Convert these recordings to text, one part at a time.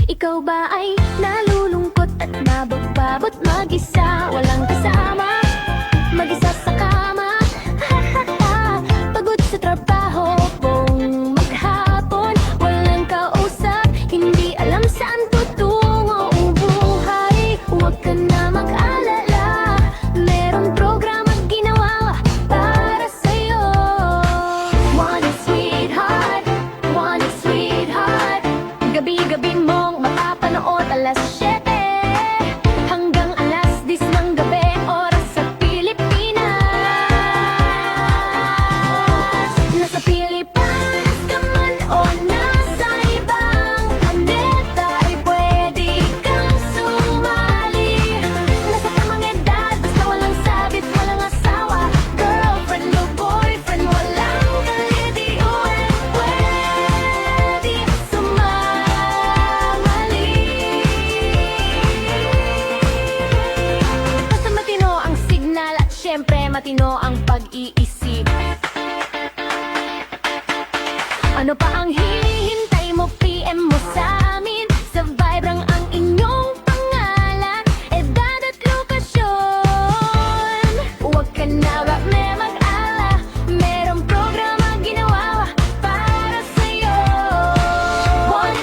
Ikaw ba ay nalulungkot at nabagbabot mag-isa? Walang kasama, mag-isa sa kama. Pagod sa trabaho, buong maghapon, walang kausap, hindi alam saan tutungo ang buhay. Huwag ka na mag-alala, merong programa ginawa para sa'yo. One sweetheart, gabi-gabi mong mapapanood alas 7 hanggang alas 10 ng gabi, oras sa Pilipinas. Nasa Pilipinas ka man o nasa ibang planeta, ay pwede kang sumali. Nasa tamang edad, basta walang sabit, walang asawa, girlfriend o boyfriend, walang kalediuan, pwede sumali. Basta matino ang signal at syempre matino ang pag-iisip. Ano pa ang hinihintay mo? PM mo sa amin. Sa Vibrang ang inyong pangalan, edad at lokasyon. Huwag ka na mag-ala, merong programa ginawa para sa'yo. One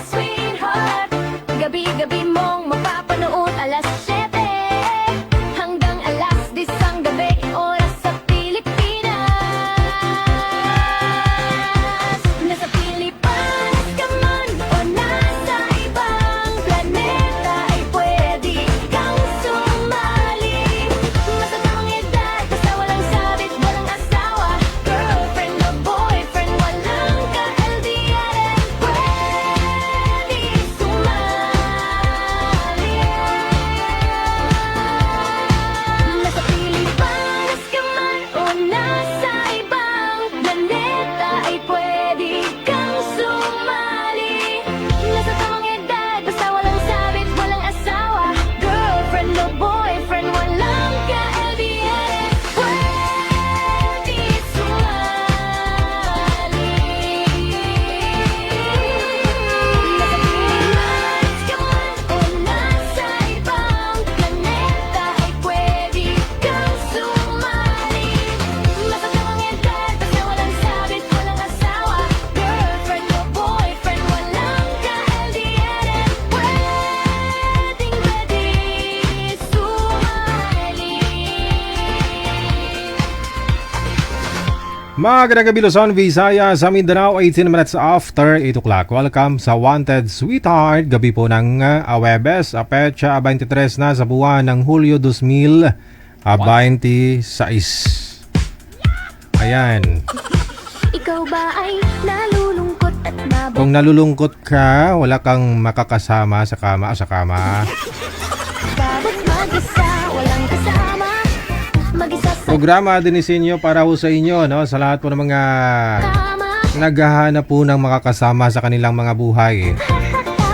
sweetheart, gabi-gabi mong mapapanood alas 7 hanggang alas 10 ang gabi, oras sa Pilipinas. Nasa Pilipinas ka man o nasa ibang planeta, ay pwede kang sumali. Basta tamang edad, basta walang sabit, walang asawa, girlfriend o boyfriend, walang ka-LDR, pwede sumali. Nasa Pilipinas ka man o nasa ibang planeta, ay pwede kang sumali. Nasa tamang edad, basta walang sabit, walang asawa, girlfriend o boyfriend, walang ka-LDR, pwede sumali. Nasa Pilipinas ka man o nasa ibang planeta, ay pwede kang sumali. Nasa tamang edad, basta walang sabit, walang asawa, girlfriend o boyfriend, walang ka-LDR, pwedeng sumali. Magandang gabi Luzon, Visayas, sa Mindanao, 18 minutes after 8 o'clock. Welcome sa Wanted Sweetheart. Gabi po ng Webes, petsa 23 na sa buwan ng Hulyo 2026. Ayan. Ikaw ba ay nalulungkot at Kung nalulungkot ka, wala kang makakasama sa kama. nabagbabot mag-isa? Walang kasama, mag-isa sa Programa din isinyo para ho sa inyo, no? Sa lahat po ng mga kama. naghahanap po ng makakasama sa kanilang mga buhay.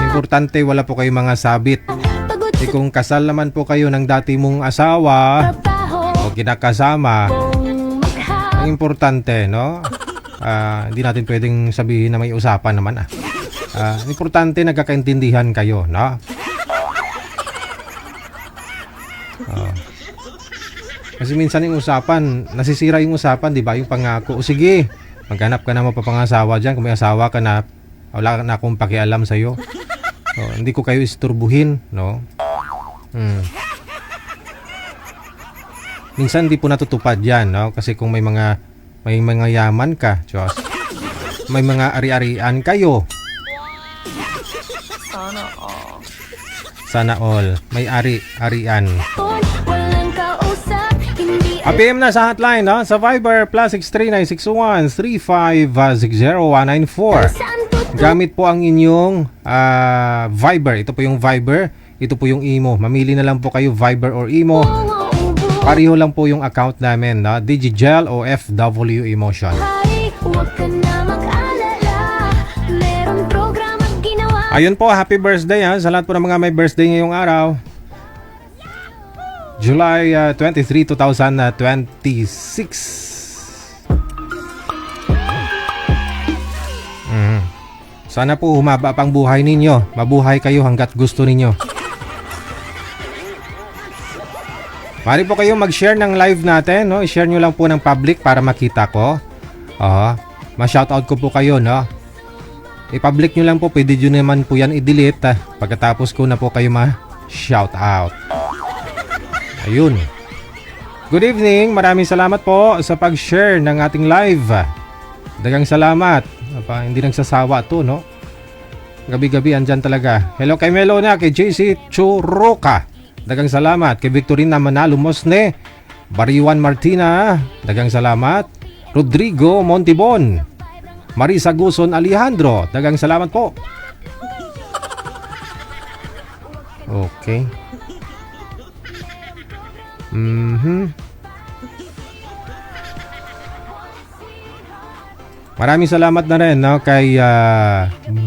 Importante, wala po kayong mga sabit. Pagod Kung kasal naman po kayo ng dati mong asawa sa trabaho, o kinakasama, buong ang maghapon. importante, no? Hindi natin pwedeng sabihin na may usapan naman. Importante, nagkakaintindihan kayo, no? Kasi minsan yung usapan, nasisira yung usapan, di ba? Yung pangako, o sige, maghanap ka na mapapangasawa dyan. Kung may asawa ka na, wala na akong pakialam sa'yo. Hindi ko kayo isturbuhin, no? Minsan di po natutupad yan, no? Kasi kung may mga yaman ka, Diyos, may mga ari-arian kayo. Sana all. May ari-arian. Walang kausap, hindi PM na sa hotline, no? Sa Viber, +63961-3560-194. saan tutungo. Gamit po ang inyong Viber. Ito po yung Viber. Ito po yung Imo. Mamili na lang po kayo, Viber or Imo. Pareho lang po yung account namin, no? Digigel o FW Emotion. Huwag ka na mag-alala, merong programa ginawa. Ayun po, happy birthday sa lahat po ng mga may birthday ngayong araw. July 23, 2026. Sana po humaba pang buhay ninyo. Mabuhay kayo hanggat gusto ninyo. Mari po kayo mag-share ng live natin, no? I-share nyo lang po ng public para makita ko. Ma-shoutout ko po kayo, no? I-public nyo lang po, pwede nyo naman po yan i-delete. Pagkatapos ko na po kayo ma-shoutout. Ayun. Good evening, maraming salamat po sa pag-share ng ating live. Dagang salamat. Hindi nagsasawa to, no? Gabi-gabi andyan talaga. Hello kay Melona, kay JC Churoka. Dagang salamat. Kay Victorina Manalo Mosne, Bariwan Martina, dagang salamat. Rodrigo Montibon, Marisa Guson Alejandro, dagang salamat po. Okay. Maraming salamat na rin, no, kay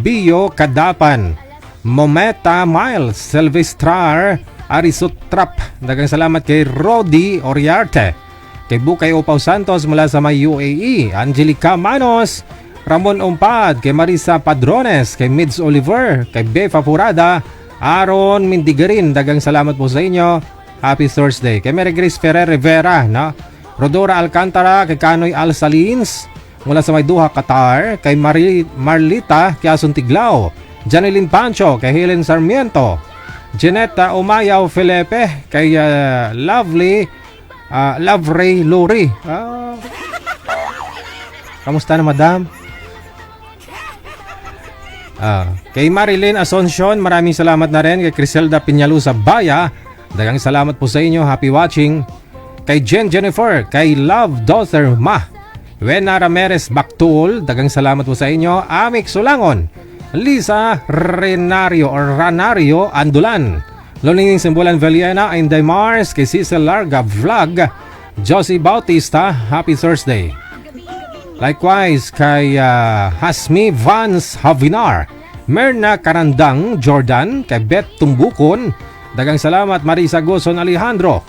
Bio Kadapan, Mometa Miles, Silvestrar Arisutrap, dagang salamat kay Rodi Oriarte, kay Bukay Opaw Santos mula sa may UAE, Angelica Manos, Ramon Umpad, kay Marisa Padrones, kay Mids Oliver, kay Befa Furada, Aaron Mindigarin, dagang salamat po sa inyo. Happy Thursday. Kay Mary Grace Ferrer Rivera, no? Rodora Alcantara, kay Kanoy Al Salins mula sa may Duha, Qatar, kay Marlita Quezon Tiglao, Janeline Pancho, kay Helen Sarmiento, Janetta Umayaw Felipe, kay Lovely Love Ray Lori. Kamusta na, madam? Kay Marilyn Asuncion, maraming salamat na rin. Kay Criselda Piñalusa Baya, dagang salamat po sa inyo. Happy watching. Kay Jennifer, kay Love Daughter Ma, Wena Ramirez Baktul, dagang salamat po sa inyo. Amik Sulangon, Lisa Ranario Andulan, Lonining Simbulan Veliena, Inday Mars, kay Cecil Larga Vlog, Josie Bautista, happy Thursday. Likewise kay Hasmi Vance Havinar, Merna Karandang Jordan, kay Beth Tumbukon, dagang salamat. Marisa Guson Alejandro,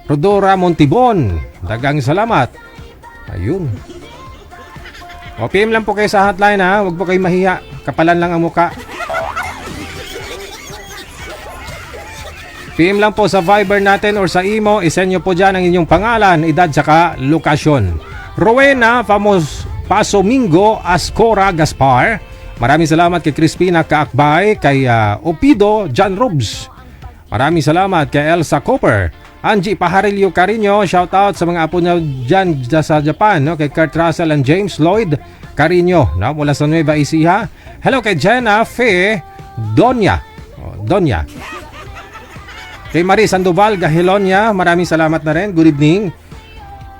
Rodora Montibon, dagang salamat. Ayun. O, PM lang po kayo sa hotline, ha. Huwag po kayo mahiya. Kapalan lang ang muka. PM lang po sa Viber natin or sa imo. Isend nyo po dyan ang inyong pangalan, edad, saka lokasyon. Rowena Pasomingo Ascora Gaspar, maraming salamat kay Crispina Kaakbay, kay Opido John Robs. Maraming salamat kay Elsa Cooper, Angie Pajarillo Carino, shoutout sa mga apo niya dyan sa Japan, no? Kay Kurt Russell and James Lloyd Carino, no? Mula sa Nueva Ecija. Hello kay Jenna Fe Donya. Kay Marie Sandoval Gahilonia, maraming salamat na rin. Good evening.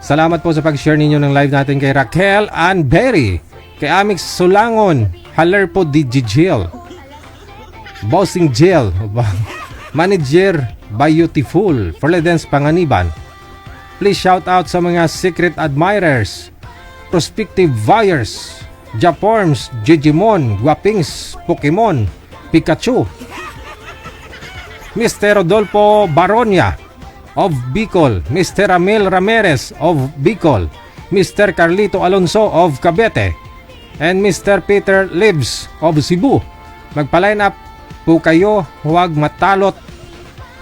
Salamat po sa pag-share ninyo ng live natin. Kay Raquel Ann Berry, kay Amix Sulangon, Haller po Digigil, Bossing Jill, Manager Beautiful, Forledens Panganiban. Please shout out sa mga secret admirers, prospective buyers, Japorms, Jijimon, Guapings, Pokemon, Pikachu, Mr. Rodolfo Baronia of Bicol, Mr. Amel Ramirez of Bicol, Mr. Carlito Alonso of Cavite, and Mr. Peter Lives of Cebu. Magpa-line up po kayo, huwag matalot.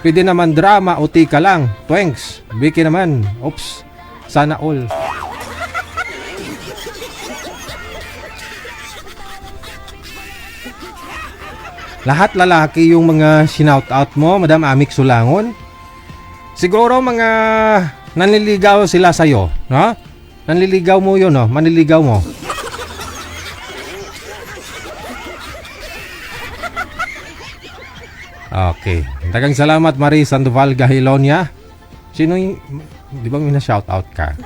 Pwede naman drama o tika lang. Thanks. Vicky naman. Oops. Sana all. Lahat lalaki yung mga shinout-out mo, Madam Amik Sulangon. Siguro mga nanliligaw sila sa'yo, no? Nanliligaw mo yun, no? Manliligaw mo. Okay. Dagang salamat, Marie Sandoval Gahilonia. Sino yung... Di ba may na-shoutout ka?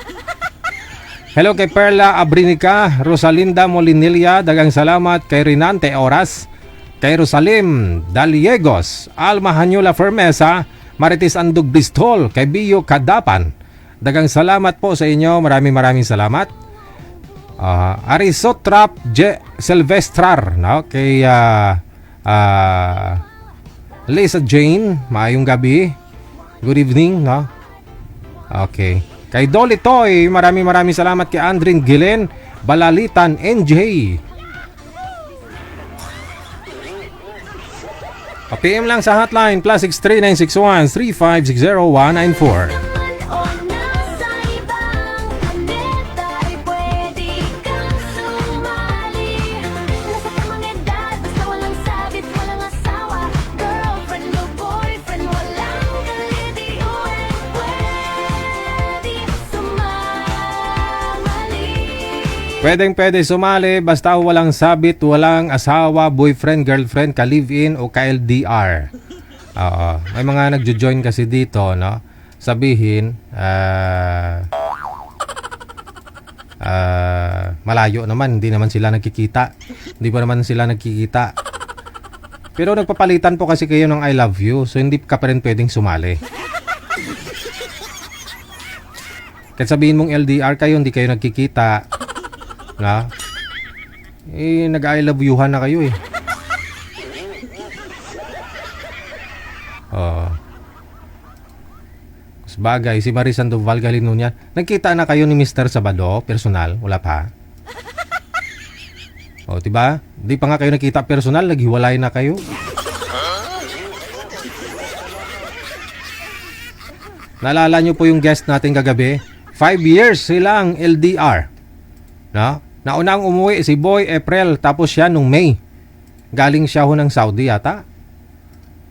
Hello kay Perla Abrinica, Rosalinda Molinilla. Dagang salamat kay Rinante Oras, kay Rosalim Daliegos, Alma Hanyula Fermesa, Marites Andug Bristol, kay Bio Kadapan. Dagang salamat po sa inyo. Maraming salamat. Arisotrap Silvestrar, no? Kay Lisa Jane, maayong gabi. Good evening, no? Okay. Kay Dolly Toy, maraming salamat. Kay Andrin Gilen Balalitan NJ. PM lang sa hotline +63 961 3560194. naman o nasa ibang planeta ay pwede kang sumali. Nasa tamang edad, basta walang sabit, walang asawa, girlfriend o boyfriend, walang kalitiuan, pwede sumali. Pwede sumali basta walang sabit, walang asawa, boyfriend, girlfriend, ka-live-in o ka-LDR. Oo. May mga nagjo-join kasi dito, no? Sabihin, malayo naman, hindi naman sila nagkikita. Hindi pa naman sila nagkikita. Pero nagpapalitan po kasi kayo ng I love you, so hindi ka pa rin pwedeng sumali. Kahit sabihin mong LDR kayo, hindi kayo nagkikita, na? Nag-I love you-han na kayo eh. Oh. Bagay, si Marie Sandoval Galino niya. Nagkita na kayo ni Mr. Sabado, personal? Wala pa? O, diba? Di pa nga kayo nakita personal, naghiwalay na kayo. Naalala nyo po yung guest natin kagabi? 5 years silang LDR. No? Naunang umuwi si Boy April, tapos siya nung May. Galing siya ho ng Saudi yata.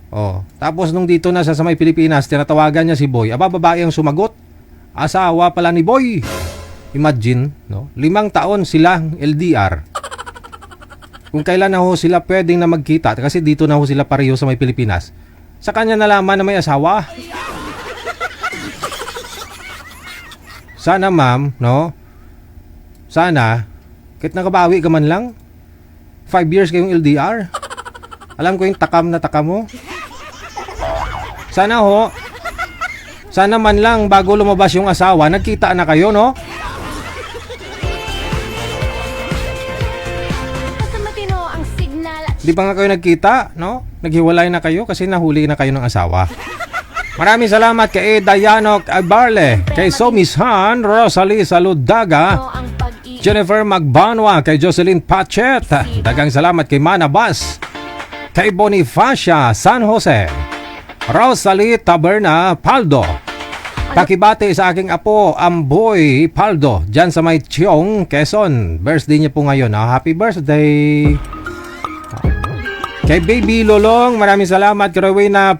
Oh, tapos nung dito na sa may Pilipinas, tinatawagan niya si Boy. Aba, babae ang sumagot. Asawa pala ni Boy. Imagine, no? 5 taon silang LDR. Kung kailan na ho sila pwedeng na magkita, kasi dito na ho sila pareho sa may Pilipinas, sa kanya nalaman na may asawa. Sana ma'am, no? Sana, kahit nakabawi ka man lang, 5 years kayong LDR. Alam ko yung takam na takam mo. Sana ho, sana man lang bago lumabas yung asawa, nagkita na kayo, no? Basta matino ang signal at Di pa nga kayo nagkita, no? Naghiwalay na kayo kasi nahuli na kayo ng asawa. Maraming salamat kay Dayanok Abarle, kay Somishan, Rosalie Saludaga, ang pag-ibig. Jennifer Magbanwa, kay Jocelyn Pachet. Dagang salamat kay Mana Bas, kay Bonifacia San Jose, Rosalie Taberna Paldo. Pakibati sa aking apo, Amboy Paldo, dyan sa may Chiong, Quezon. Birthday niya po ngayon. Happy birthday! Kay Baby Lolong, maraming salamat. Kay Rowena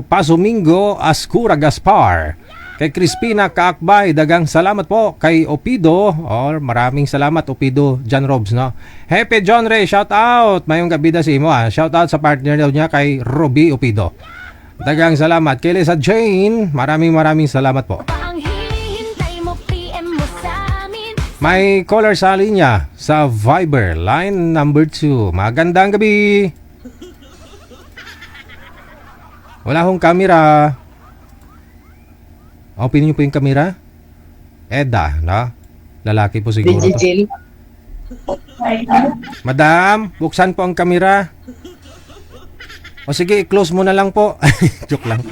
Pasumingo Ascura Gaspar. Kay Crispina Kaakbay, dagang salamat po. Kay Opido, maraming salamat Opido, John Robs, no? Happy John Ray, shout out. Mayong gabi si mo, shout out sa partner daw niya kay Roby Opido. Dagang salamat. Kay Lisa Jane, maraming salamat po. Pa ang hinihintay mo, PM mo sa amin. May caller sa linya sa Viber, line number 2. Magandang gabi. Wala akong camera. Open niyo po yung camera. Eda, no? Lalaki po siguro to. Digital. Madam, buksan po ang camera. O sige, i-close mo na lang po. Joke lang.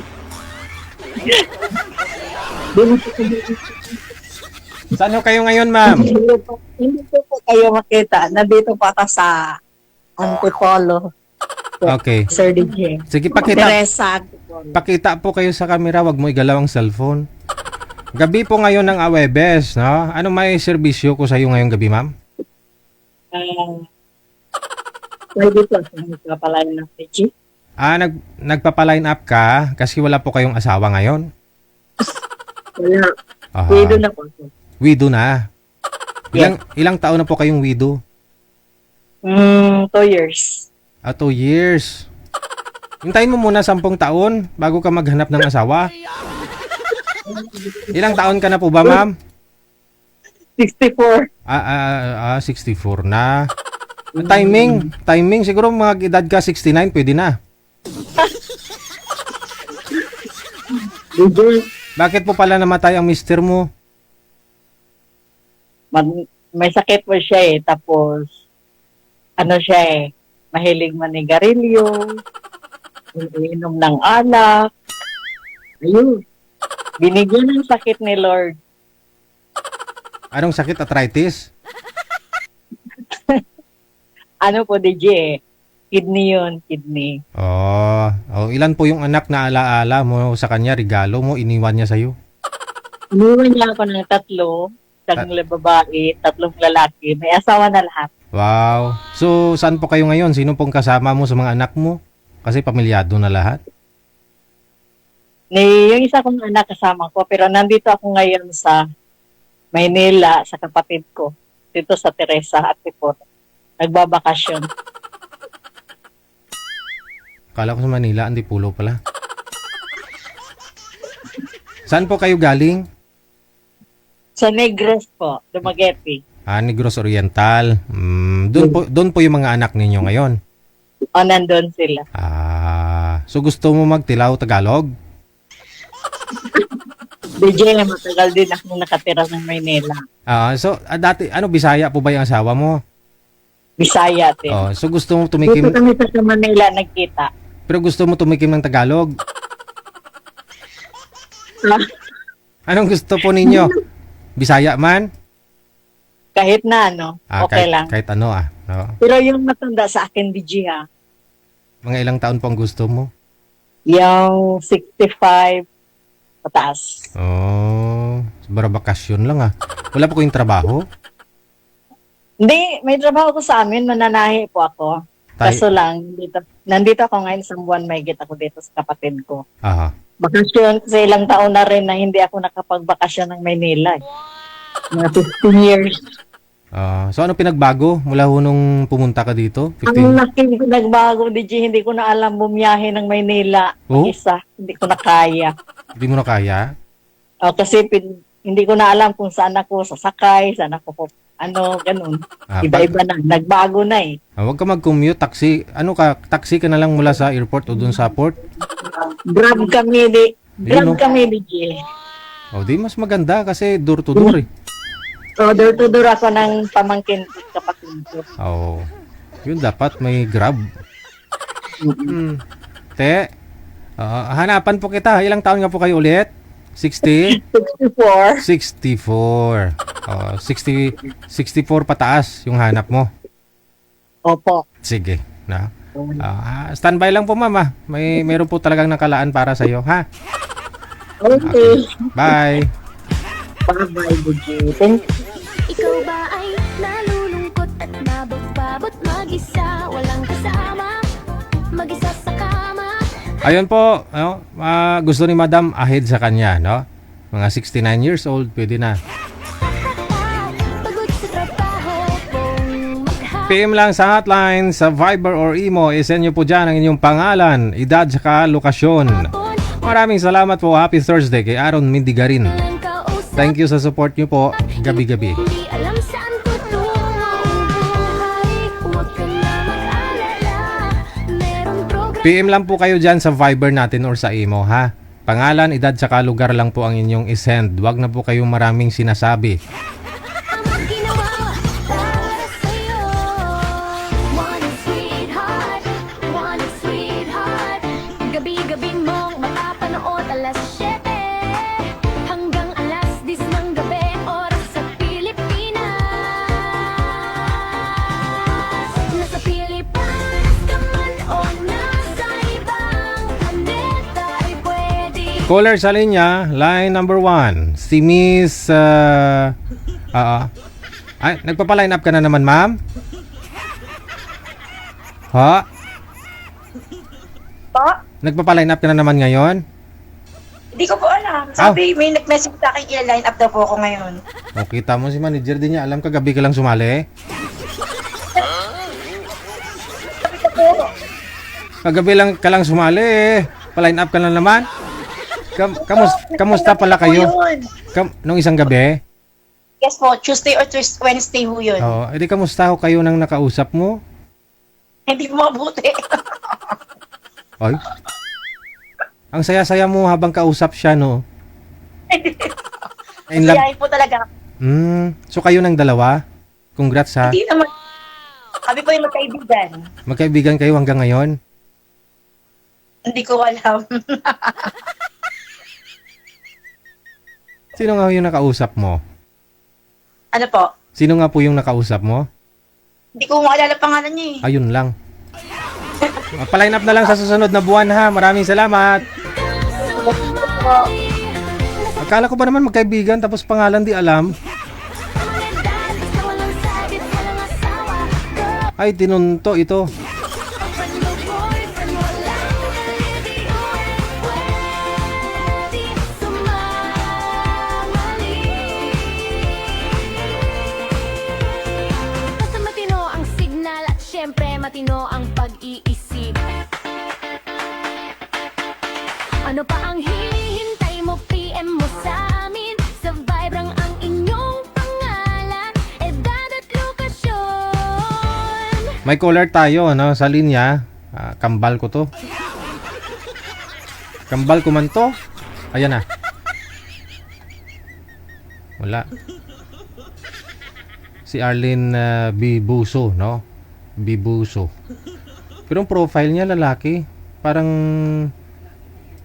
Saan ho kayo ngayon, ma'am? Hindi po kayo makita. Nandito pa ka sa Antipolo. Okay. Sir DJ. Sige, pakita. Teresa Antipolo. Pakita po kayo sa camera, wag mo igalaw ang cellphone. Gabi po ngayon ng Awebes, no? Ano may serbisyo ko sa iyo ngayong gabi, ma'am? Pwede po sa nagpapalain ng PG. Nagpapa-line up ka kasi wala po kayong asawa ngayon? Wala. Aha. Pwede na po. Widow na. Ilang taon na po kayong widow? 2 years. 2 years. Hintayin mo muna 10 taon bago ka maghanap ng asawa. Ilang taon ka na po ba, ma'am? 64. 64 na. Timing siguro mga edad ka 69 pwede na. Bakit po pala namatay ang mister mo? May sakit po siya tapos ano siya mahilig manigarilyo, inom ng alak. Ayun. Binigyan ng sakit ni Lord. Anong sakit? Arthritis? Ano po, DJ? Kidney yun, kidney. Oh, Ilan po yung anak na alaala mo sa kanya, regalo mo, iniwan niya sa'yo? Iniwan niya ako ng 3 babae, 3 lalaki. May asawa na lahat. Wow. So, saan po kayo ngayon? Sino pong kasama mo sa mga anak mo? Kasi pamilyado na lahat. Yung isa kong anak kasama ko, pero nandito ako ngayon sa Maynila, sa kapatid ko. Dito sa Teresa at Tipor. Nagbabakasyon. Kala ko sa Manila, Antipulo pala. Saan po kayo galing? Sa Negros po, Dumaguete. Negros Oriental. Doon po yung mga anak ninyo ngayon. O, nandun sila. So gusto mo magtilaw Tagalog? DJ, matagal din ako nakatira ng Maynila. Dati, Bisaya po ba yung asawa mo? Bisaya, din. So gusto mo Dito tumikim, kami sa Manila nagkita. pero gusto mo tumikim ng Tagalog? Anong gusto po ninyo? Bisaya man? Kahit na, okay lang. Kahit ano no? Pero yung matanda sa akin, DJ, ha? Mga ilang taon pang gusto mo? Yung 65 pataas. Bara bakasyon lang Wala po kayong trabaho? Hindi, may trabaho ko sa amin, mananahi po ako. Kaso lang, nandito ako ngayon sa buwan, may git ako dito sa kapatid ko. Bakasyon, kasi ilang taon na rin na hindi ako nakapagbakasyon ng Maynila. Mga 15 years. So ano pinagbago mula nung pumunta ka dito? Ang laki ko nagbago, DJ, hindi ko na alam bumiyahe ng Maynila. Isa, hindi ko na kaya. Hindi mo na kaya? Kasi hindi ko na alam kung saan ako sasakay, saan ako ganun. Iba-iba na, nagbago na eh. Huwag ka mag-commute, taxi. Taxi ka na lang mula sa airport o dun sa port? Grab kami, DJ. Di mas maganda kasi door to door eh. Door to door ako ng pamangkin kapatid ko. Yun dapat may Grab. Te, hanapan po kita. Ilang taon nga po kayo ulit? 60? 64. 64. 64 pataas yung hanap mo. Opo. Sige. Standby lang po, mama. Meron po talagang nakalaan para sa iyo, ha? Okay. Bye. Bye-bye, DJ. Thank you. Ikaw ba ay nalulungkot at mababot mag-isa? Walang kasama, mag-isa sa kama. Ayun po, gusto ni Madam ahead sa kanya, no? Mga 69 years old, pwede na. Pagod sa trabaho, PM lang sa hotline, sa Viber or Imo, isend nyo po dyan ang inyong pangalan, edad, saka lokasyon. Maraming salamat po. Happy Thursday kay Aaron Mindigarin. Thank you sa support nyo po, gabi-gabi. Hindi alam saan tutungo ang buhay. Huwag ka na mag-alala. Merong program. PM lang po kayo dyan sa Viber natin or sa Imo, ha? Pangalan, edad, saka lugar lang po ang inyong isend. Huwag na po kayong maraming sinasabi. Ang ginawa para sa'yo. One sweetheart. Gabi-gabi mong mapapanood alas 7 hanggang alas 10 ng gabi, oras sa Pilipinas. Nasa Pilipinas ka man o nasa ibang planeta ay pwede. Caller sa linya, line number 1. Si Miss... Ay, nagpapa-line up ka na naman, ma'am? Ha? Pa? Nagpapa-line up ka na naman ngayon? Hindi ko po alam. Sabi, may nag-message sa akin, i-line up daw po ako ngayon. Kita mo si manager din niya. Alam ka, gabi ka lang sumali? Kagabi lang ka lang sumali eh. Pa-line up ka na naman? Kamusta pala kayo? Nung isang gabi? Yes po, Tuesday or Wednesday ho yun. Edi kamusta ho kayo nang nakausap mo? Hindi po mabuti. Ay. Ang saya-saya mo habang kausap siya, no? Siyahin po talaga. So kayo ng dalawa? Congrats, ha? Hindi naman. Kami po yung magkaibigan. Magkaibigan kayo hanggang ngayon? Hindi ko alam. Sino nga yung nakausap mo? Ano po? Sino nga po yung nakausap mo? Hindi ko maalala pangalan niya eh. Ayun lang. Magpa-line up na lang sa susunod na buwan ha. Maraming salamat. Akala ko ba naman magkaibigan tapos pangalan di alam? Ay, tinunto ito. Basta matino ang signal at syempre matino ang pag-iisip. Ano pa ang hinihintay mo? PM mo sa amin. Sa Vibrang ang inyong pangalan, edad at lokasyon. May caller tayo, ano, sa linya. Kambal ko to. Kambal ko man to. Ayan na. Wala. Si Arlene Bibuso, no? Bibuso. Pero ang profile niya lalaki. Parang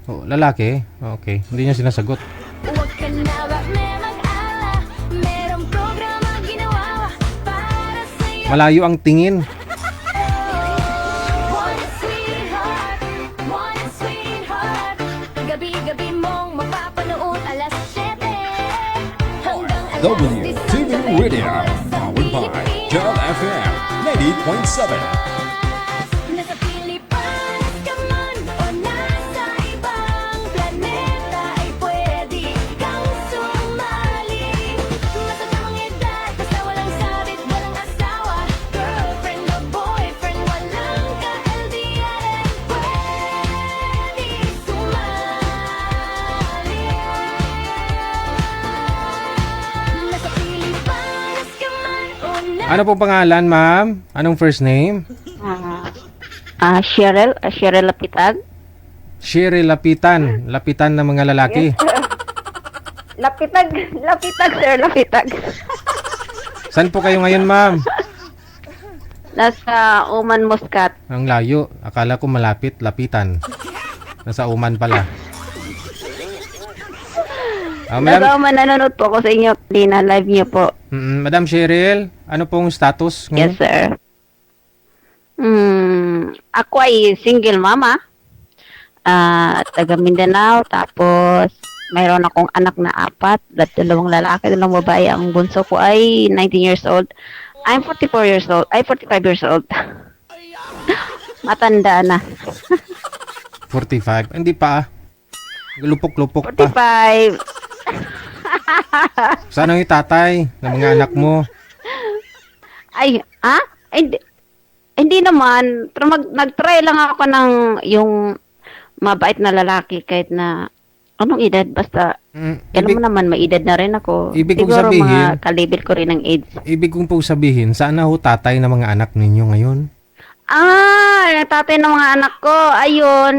lalaki. Okay, hindi niya sinasagot. Huwag ka na ba mag-ala? Merong programa ginawa para sa'yo. Malayo ang tingin. One sweetheart, one sweetheart. Gabi-gabi mong mapapanood alas 7 hanggang alas WTV 19 Radio, powered by Job FM 90.7. Nasa Pilipinas ka man o nasa ibang planeta ay pwede kang sumali. Matatapang edad, basta walang sabit, walang asawa. Girlfriend o boyfriend, walang ka-LDR, pwede sumali. Nasa Pilipinas ka man o nasa Ano pong pangalan, ma'am? Anong first name? Cheryl Lapitag. Shiri Lapitan. Lapitan ng mga lalaki. Lapitag, sir, Lapitag. Saan po kayo ngayon, ma'am? Nasa Oman Muscat. Ang layo. Akala ko malapit. Lapitan. Nasa Uman pala. Nasa Madam, Oman, nanonood po ako sa inyo. Dina, live niyo po. Madam Cheryl, ano pong status ngayon? Yes, sir. Ako ay single mama. Taga Mindanao. Tapos, mayroon akong anak na 4. 2 lalaki, 2 babae. Ang bunso ko ay 19 years old. I'm 44 years old. Ay, 45 years old. Matanda na. 45. Hindi pa ah. Lupok-lupok pa. 45. Saan ang itatay ng mga anak mo? Ay, hindi naman. Pero nag-try lang ako ng yung mabait na lalaki kahit na anong edad. Basta, alam mo naman, may edad na rin ako. Ibig kong Siguro sabihin- mga kalibit ko rin ng age. Ibig kong po sabihin, saan na ho tatay ng mga anak ninyo ngayon? Natatay ng mga anak ko. Ayun,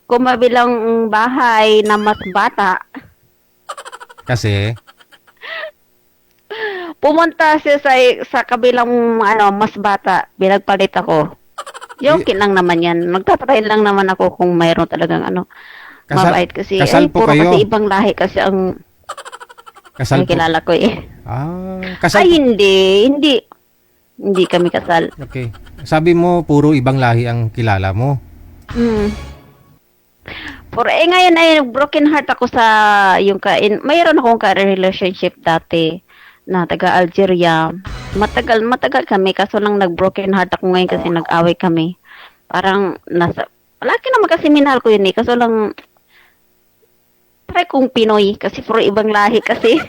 kumabilang bahay na mas bata. Kasi, Pumunta siya sa kabilang mas bata. Binagpalit ako. Joke lang naman yan. Magtatry lang naman ako kung mayroon talagang mabait kasi. kasal po puro kayo? kasi ibang lahi kasi ang kasal po. kilala ko eh. Kasal Ay, hindi. Hindi kami kasal. Okay. Sabi mo, puro ibang lahi ang kilala mo. Ngayon ay broken heart ako sa mayroon akong ka-relationship dati na taga Algeria. Matagal kami kaso lang nag-broken heart ako ngayon kasi nag-away kami. Parang laki naman kasi minahal ko yun eh. Kaso lang try kong Pinoy kasi puro ibang lahi kasi.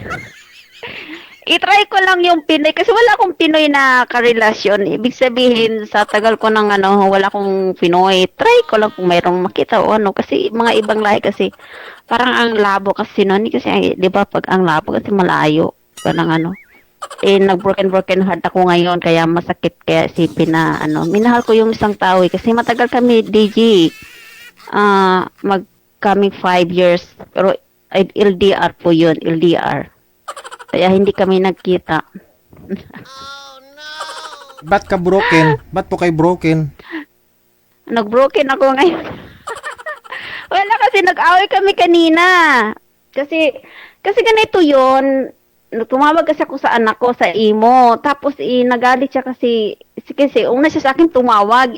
I-try ko lang yung Pinoy kasi wala akong Pinoy na karelasyon. Ibig sabihin, sa tagal ko ng wala akong Pinoy. Try ko lang kung mayroong makita o kasi mga ibang lahi kasi parang ang labo kasi noon. Kasi, di ba, pag ang labo kasi malayo. Parang nag-broken heart ako ngayon kaya masakit kaya isipin na minahal ko yung isang tao kasi matagal kami DJ. Mag-coming 5 years. Pero LDR po yun, LDR. Kaya hindi kami nagkita. Ba't ka broken? Ba't po kayo broken? Nag-broken ako ngayon. Wala kasi nag-away kami kanina. Kasi ganito yun. Tumawag kasi ako sa anak ko sa imo. Tapos nagalit siya kasi una siya sa akin tumawag.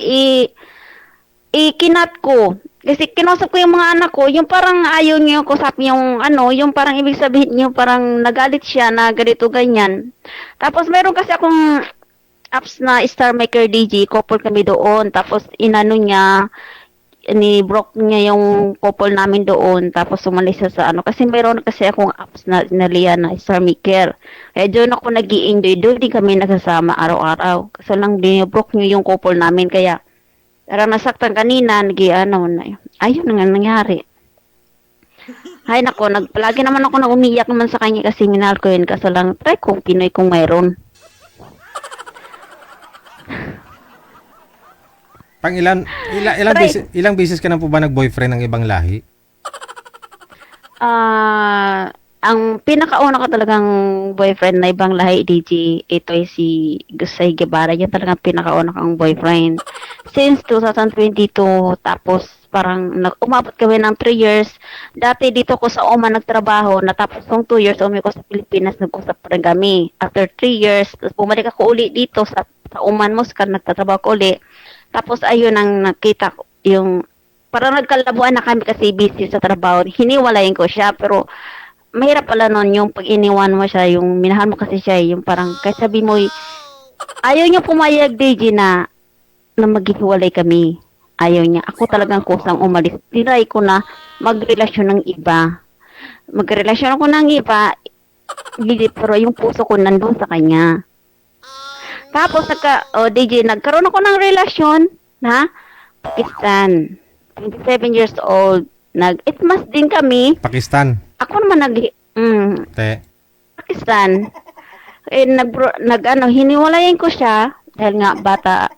ikinat ko. Kasi kinausap ko yung mga anak ko, yung parang ayaw niyo kusap yung ano, yung parang ibig sabihin niyo parang nagalit siya na ganito ganyan. Tapos meron kasi akong apps na Star Maker DJ, couple kami doon. Tapos inano niya, ni-broke niya yung couple namin doon. Tapos umalis siya sa ano. Kasi meron kasi akong apps na inalian na Star Maker. Kaya doon ako nag-i-enjoy. Doon din kami nagsasama araw-araw. Kasi lang dinibroke niyo yung couple namin. Kaya parang nasaktan kanina, nag-i-ano na. Ayun na nga nangyari. Ay nako, palagi naman ako na umiyak naman sa kanya kasi minahal ko yun. Kaso lang, try kung Pinoy kung mayroon. Pang ilang beses ka na po ba nag-boyfriend ng ibang lahi? Ang pinakauna ko talagang boyfriend na ibang lahi, DJ, ito ay si Gusay Guevara. Yan talagang pinakauna kong boyfriend. Since 2022, tapos parang umabot kami ng 3 years. Dati dito ko sa Oman nagtrabaho, natapos kong 2 years, umi ko sa Pilipinas, nag-usap pa rin kami. After 3 years, tapos bumalik ako uli dito sa Oman, Muscat, nagtatrabaho ko uli. Tapos ayun ang nakita ko, yung parang nagkalabuan na kami kasi busy sa trabaho. Hiniwalayin ko siya, pero mahirap pala nun yung pag iniwan mo siya, yung minahal mo kasi siya, yung parang kahit sabi mo, ayaw niya pumayag, DJ, na maghihiwalay kami. Ayaw niya. Ako talagang kusang umalis. Tinry ko na magrelasyon ng iba. Magrelasyon ako ng iba, pero yung puso ko nandun sa kanya. Tapos, DJ, nagkaroon ako ng relasyon na Pakistan. 27 years old. Nag-itmas din kami. Pakistan. Ako naman Pakistan. Hiniwalayan ko siya dahil nga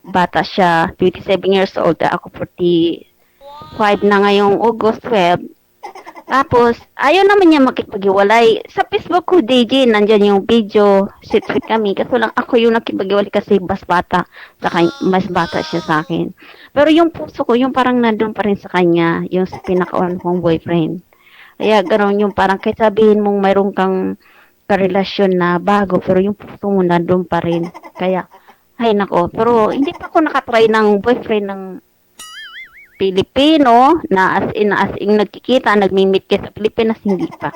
bata siya, 27 years old. Ako 45 na ngayong August 12. Tapos, ayaw naman niya makipag-iwalay. Sa Facebook ko, DJ, nandyan yung video, sit-sit kami. Kasi lang ako yung nakipag-iwalay kasi mas bata siya sa akin. Pero yung puso ko, yung parang nandun pa rin sa kanya, yung sa pinakaon kong boyfriend. Kaya gano'n yung parang kahit sabihin mong mayroon kang karelasyon na bago, pero yung puso mo nandun pa rin. Kaya, ay nako. Pero hindi pa ako nakatry ng boyfriend ng Pilipino na as in nagkikita, nagmi-meet kayo sa Pilipinas, hindi pa.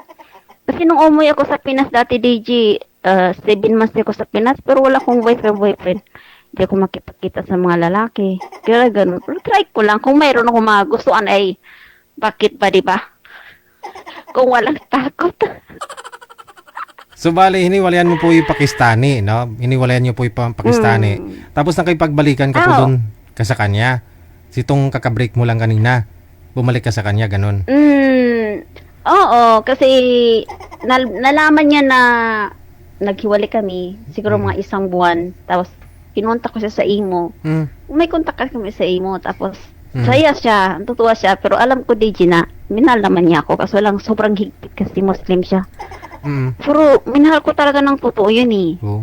Kasi nung umuwi ako sa Pinas dati, DJ, 7 months ako sa Pinas, pero wala akong boyfriend. Hindi ako makipagkita sa mga lalaki. Kaya ganun. Pero try ko lang. Kung mayroon ako mga gustuan ay, bakit ba, diba? Kung walang takot. So, bali, hiniwalayan mo po yung Pakistani, no? Hiniwalayan niyo po yung Pakistani. Tapos nakipagbalikan ka po doon ka sa kanya. Sitong kakabreak mo lang kanina. Bumalik ka sa kanya, ganun. Oo, kasi nalaman niya na naghiwalay kami. Siguro mga 1 buwan. Tapos, pinunta ko siya sa imo. May kontak kami sa imo. Tapos, saya siya. Tutuwa siya. Pero alam ko, DJ, na minahal naman niya ako. Kaso lang, sobrang higpit kasi Muslim siya. Pero, minahal ko talaga ng totoo yun eh. Oh.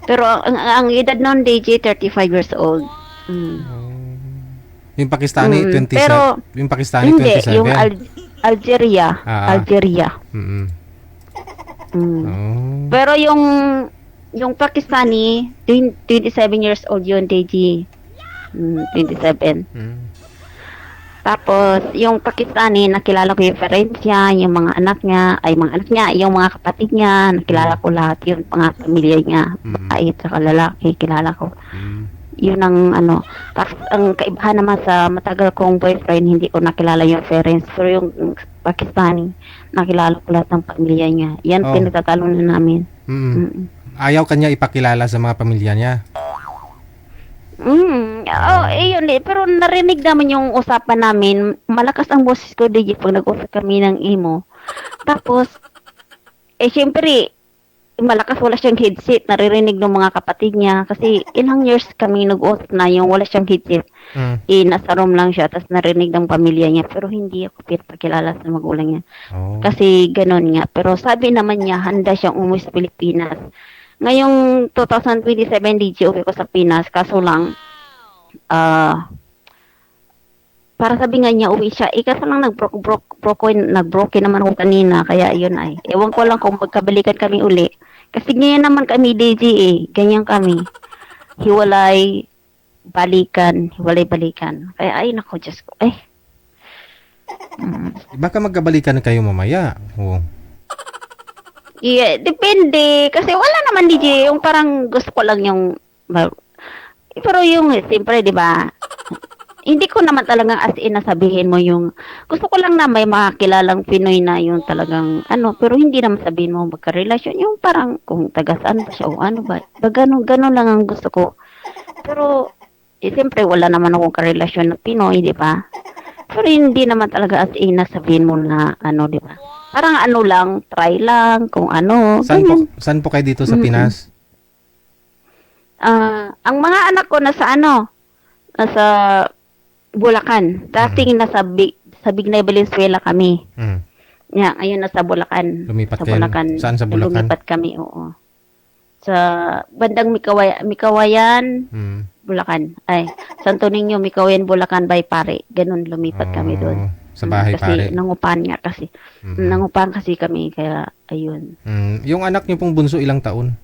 Pero, ang edad noon, DJ, 35 years old. Yung Pakistani, 27. Pero, yung Pakistani, hindi, 27. yung Algeria. Algeria. Pero yung Pakistani, 27 years old yun, DJ. 27. Tapos, yung Pakistani, nakilala ko yung parents niya, yung mga anak niya, yung mga kapatid niya, nakilala ko lahat yung mga pamilya niya, babae at lalaki, kilala ko. Yun ang tapos ang kaibahan naman sa matagal kong boyfriend, hindi ko nakilala yung parents, pero yung Pakistani, nakilala ko lahat ng pamilya niya. Yan, pinagtatalunan namin. Ayaw kanya ipakilala sa mga pamilya niya? Yun eh. Pero narinig naman yung usapan namin. Malakas ang boses ko, DJ, pag nag-usap kami ng imo. Tapos, syempre, malakas, wala siyang headset. Naririnig ng mga kapatid niya. Kasi ilang years kami nag-usap na yung wala siyang headset. Nasa room lang siya. Tapos narinig ng pamilya niya. Pero hindi ako pinapakilala sa magulang niya. Kasi ganon nga. Pero sabi naman niya, handa siyang umuwi sa Pilipinas. Ngayong 2027, DJ, uwi ko sa Pinas. Kaso lang, para sabi nga niya, uwi siya. Kaso lang nag-broken naman ako kanina. Kaya yun ay. Ewan ko lang kung magkabalikan kami uli. Kasi ganyan naman kami, DJ, eh. Ganyan kami. Hiwalay. balikan, hiwalay-balikan. Kaya ay nako, Diyos ko. Ay, Baka magkabalikan kayo mamaya. Oo. yeah, depende. Kasi wala naman, DJ. Yung parang gusto ko lang yung... Pero yung, siyempre, di ba? Hindi ko naman talagang as in na sabihin mo yung... Gusto ko lang na may makakilalang Pinoy na yung talagang ano. Pero hindi naman sabihin mo magka-relasyon. Yung parang kung taga-saan ba siya o ano ba. Ganun lang ang gusto ko. Pero, siyempre, wala naman akong karelasyon na Pinoy, di ba? Pero hindi naman talaga as in na sabihin mo na ano, di ba? Parang ano lang, try lang, kung ano. Saan po kayo dito sa Pinas? Ang mga anak ko nasa nasa Bulacan. Dating nasa Bignay, Valenzuela kami. Mm. Yeah, ngayon nasa Bulacan. Lumipat sa kayo? Bulacan. Saan sa Bulacan? Lumipat kami, oo. Sa bandang Mikawayan, Bulacan. Ay, Santo Niño, Mikawayan, Bulacan by Pare. Ganun lumipat kami doon. Sa bahay kasi pare. nangupahan nga kasi. Nangupahan kasi kami, kaya ayun. Yung anak niyo pong bunso ilang taon?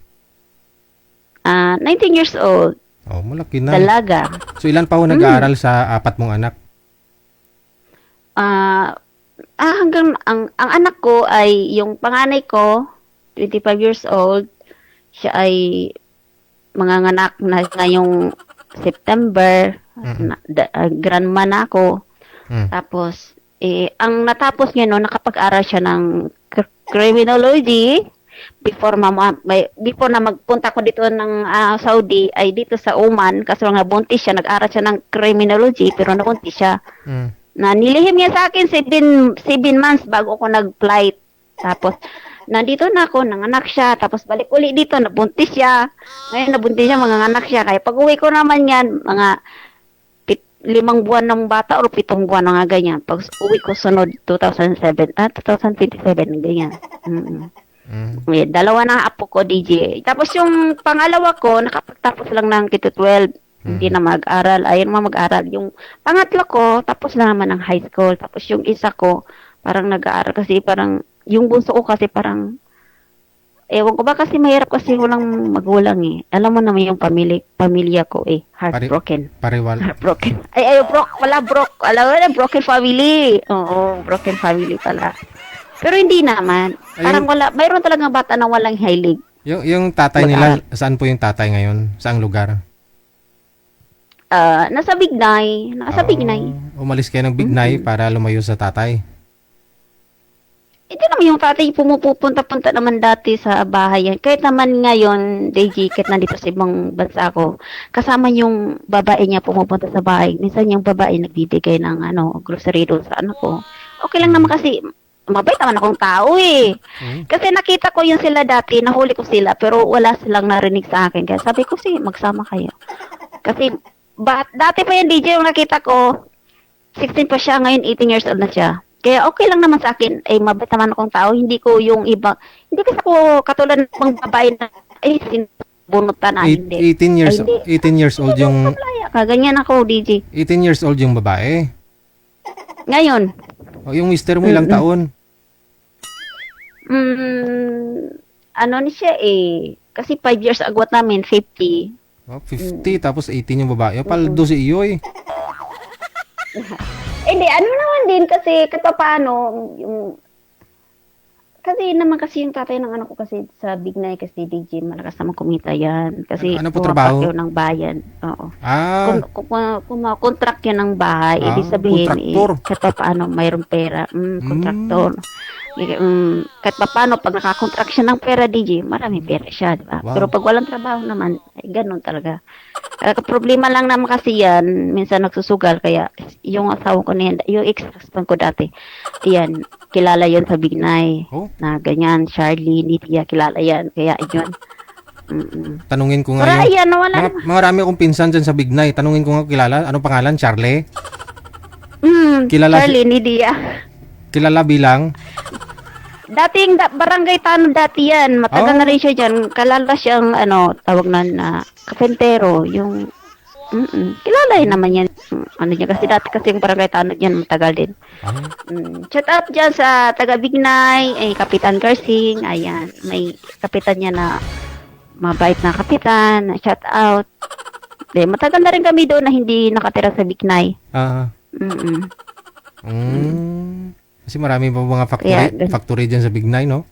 19 years old. Oh, malaki na. Dalaga. So ilan pa ho nag-aaral sa apat mong anak? Hanggang ang anak ko ay yung panganay ko, 25 years old. Siya ay manganganak na ngayong September. Grandma na ako. Tapos ang natapos niya no, nakapag-aral siya ng criminology before na magpunta ko dito ng Saudi ay dito sa Oman kasi nga buntis siya, nag-aral siya ng criminology pero nabuntis siya. Na nilihim niya sa akin 7 months bago ako nag-flight. Tapos nandito na ako, nanganak siya, tapos balik uli dito, nabuntis siya. Ngayon nabuntis siya, manganganak siya. Kaya pag uwi ko naman yan, mga 5 buwan ng bata o 7 buwan na nga ganyan. Pag uwi ko sunod 2027, ganyan. May dalawa na apo ko, DJ. Tapos yung pangalawa ko, nakapagtapos lang ng K-12. Hindi na mag-aral. Ayun mag-aral. Yung pangatlo ko, tapos na naman ng high school. Tapos yung isa ko, parang nag-aaral kasi parang, yung bunso ko kasi parang, ewan ko ba kasi mahirap kasi walang magulang eh. Alam mo naman yung pamilya ko eh. Heartbroken. Pariwal. Heartbroken. Alam mo na, broken family. Oo, broken family pala. Pero hindi naman. Parang wala, mayroon talagang bata na walang hilig. Yung tatay nila, saan po yung tatay ngayon? Saang lugar? Nasa Bignay. Umalis kayo ng Bignay para lumayo sa tatay. Ito naman yung tatay pumupunta-punta naman dati sa bahay yan. Kahit naman ngayon, DJ, kahit nandito sa ibang bansa ako, kasama yung babae niya pumupunta sa bahay. Minsan yung babae nagbibigay ng grocery doon sa anak ko. Okay lang naman kasi mabait naman akong tao eh. Kasi nakita ko yung sila dati, nahuli ko sila, pero wala silang narinig sa akin. Kaya sabi ko, sige, magsama kayo. Kasi, dati pa yung DJ yung nakita ko, 16 pa siya, ngayon 18 years old na siya. Kaya okay lang naman sa akin, mabait naman akong tao, hindi ko yung iba, hindi kasi ako katulad ng babae na, sinubunutan na, hindi. 18 years old yung... Ganyan ako, DJ. 18 years old yung babae? Ngayon. O, yung mister mo ilang taon? Ano ni siya kasi 5 years agwat namin, 50. Oh, 50, tapos 18 yung babae. Paldo si iyo eh. Hindi, ano naman din kasi kahit paano, kasi naman kasi yung tatay ng anak ko kasi sa Bignay kasi DJ, malakas naman kumita yan. Kasi ano po trabaho? Yun ng bayan. Oo. Kung contract yan ng bahay, ibig sabihin, kahit paano, mayroong pera. Kontraktor. Kahit paano, pag nakakontract siya ng pera, DJ, maraming pera siya, di ba? Wow. Pero pag walang trabaho naman, ganun talaga. Problema lang naman kasi yan, minsan nagsusugal, kaya yung asawa ko niyan, yung ex-husband ko dati, yan, kilala yan sa Bignay. Na ganyan, Charlie, Lydia, kilala yan. Kaya yun. Tanungin ko Pero ngayon. ayan, wala. Marami akong pinsan dyan sa Bignay. Tanungin ko nga kilala. Anong pangalan? Charlie? Kilala Charlie, Lydia. Kilala bilang? Dating barangay Tanod dati yan. Matagal na rin siya dyan. Kalala siyang, tawag na kapentero. Yung, kilala yun naman yan. Ano niya, kasi dati kasi yung barangay Tanod yan, matagal din. Shout out dyan sa taga Bignay, Kapitan Garsing. Ayan, may kapitan niya na mabait na kapitan. Shout out. Matagal na rin kami doon na hindi nakatira sa Bignay. Ah. Mm-mm. Kasi marami pa mga Kaya, factory dyan sa Bignay, no?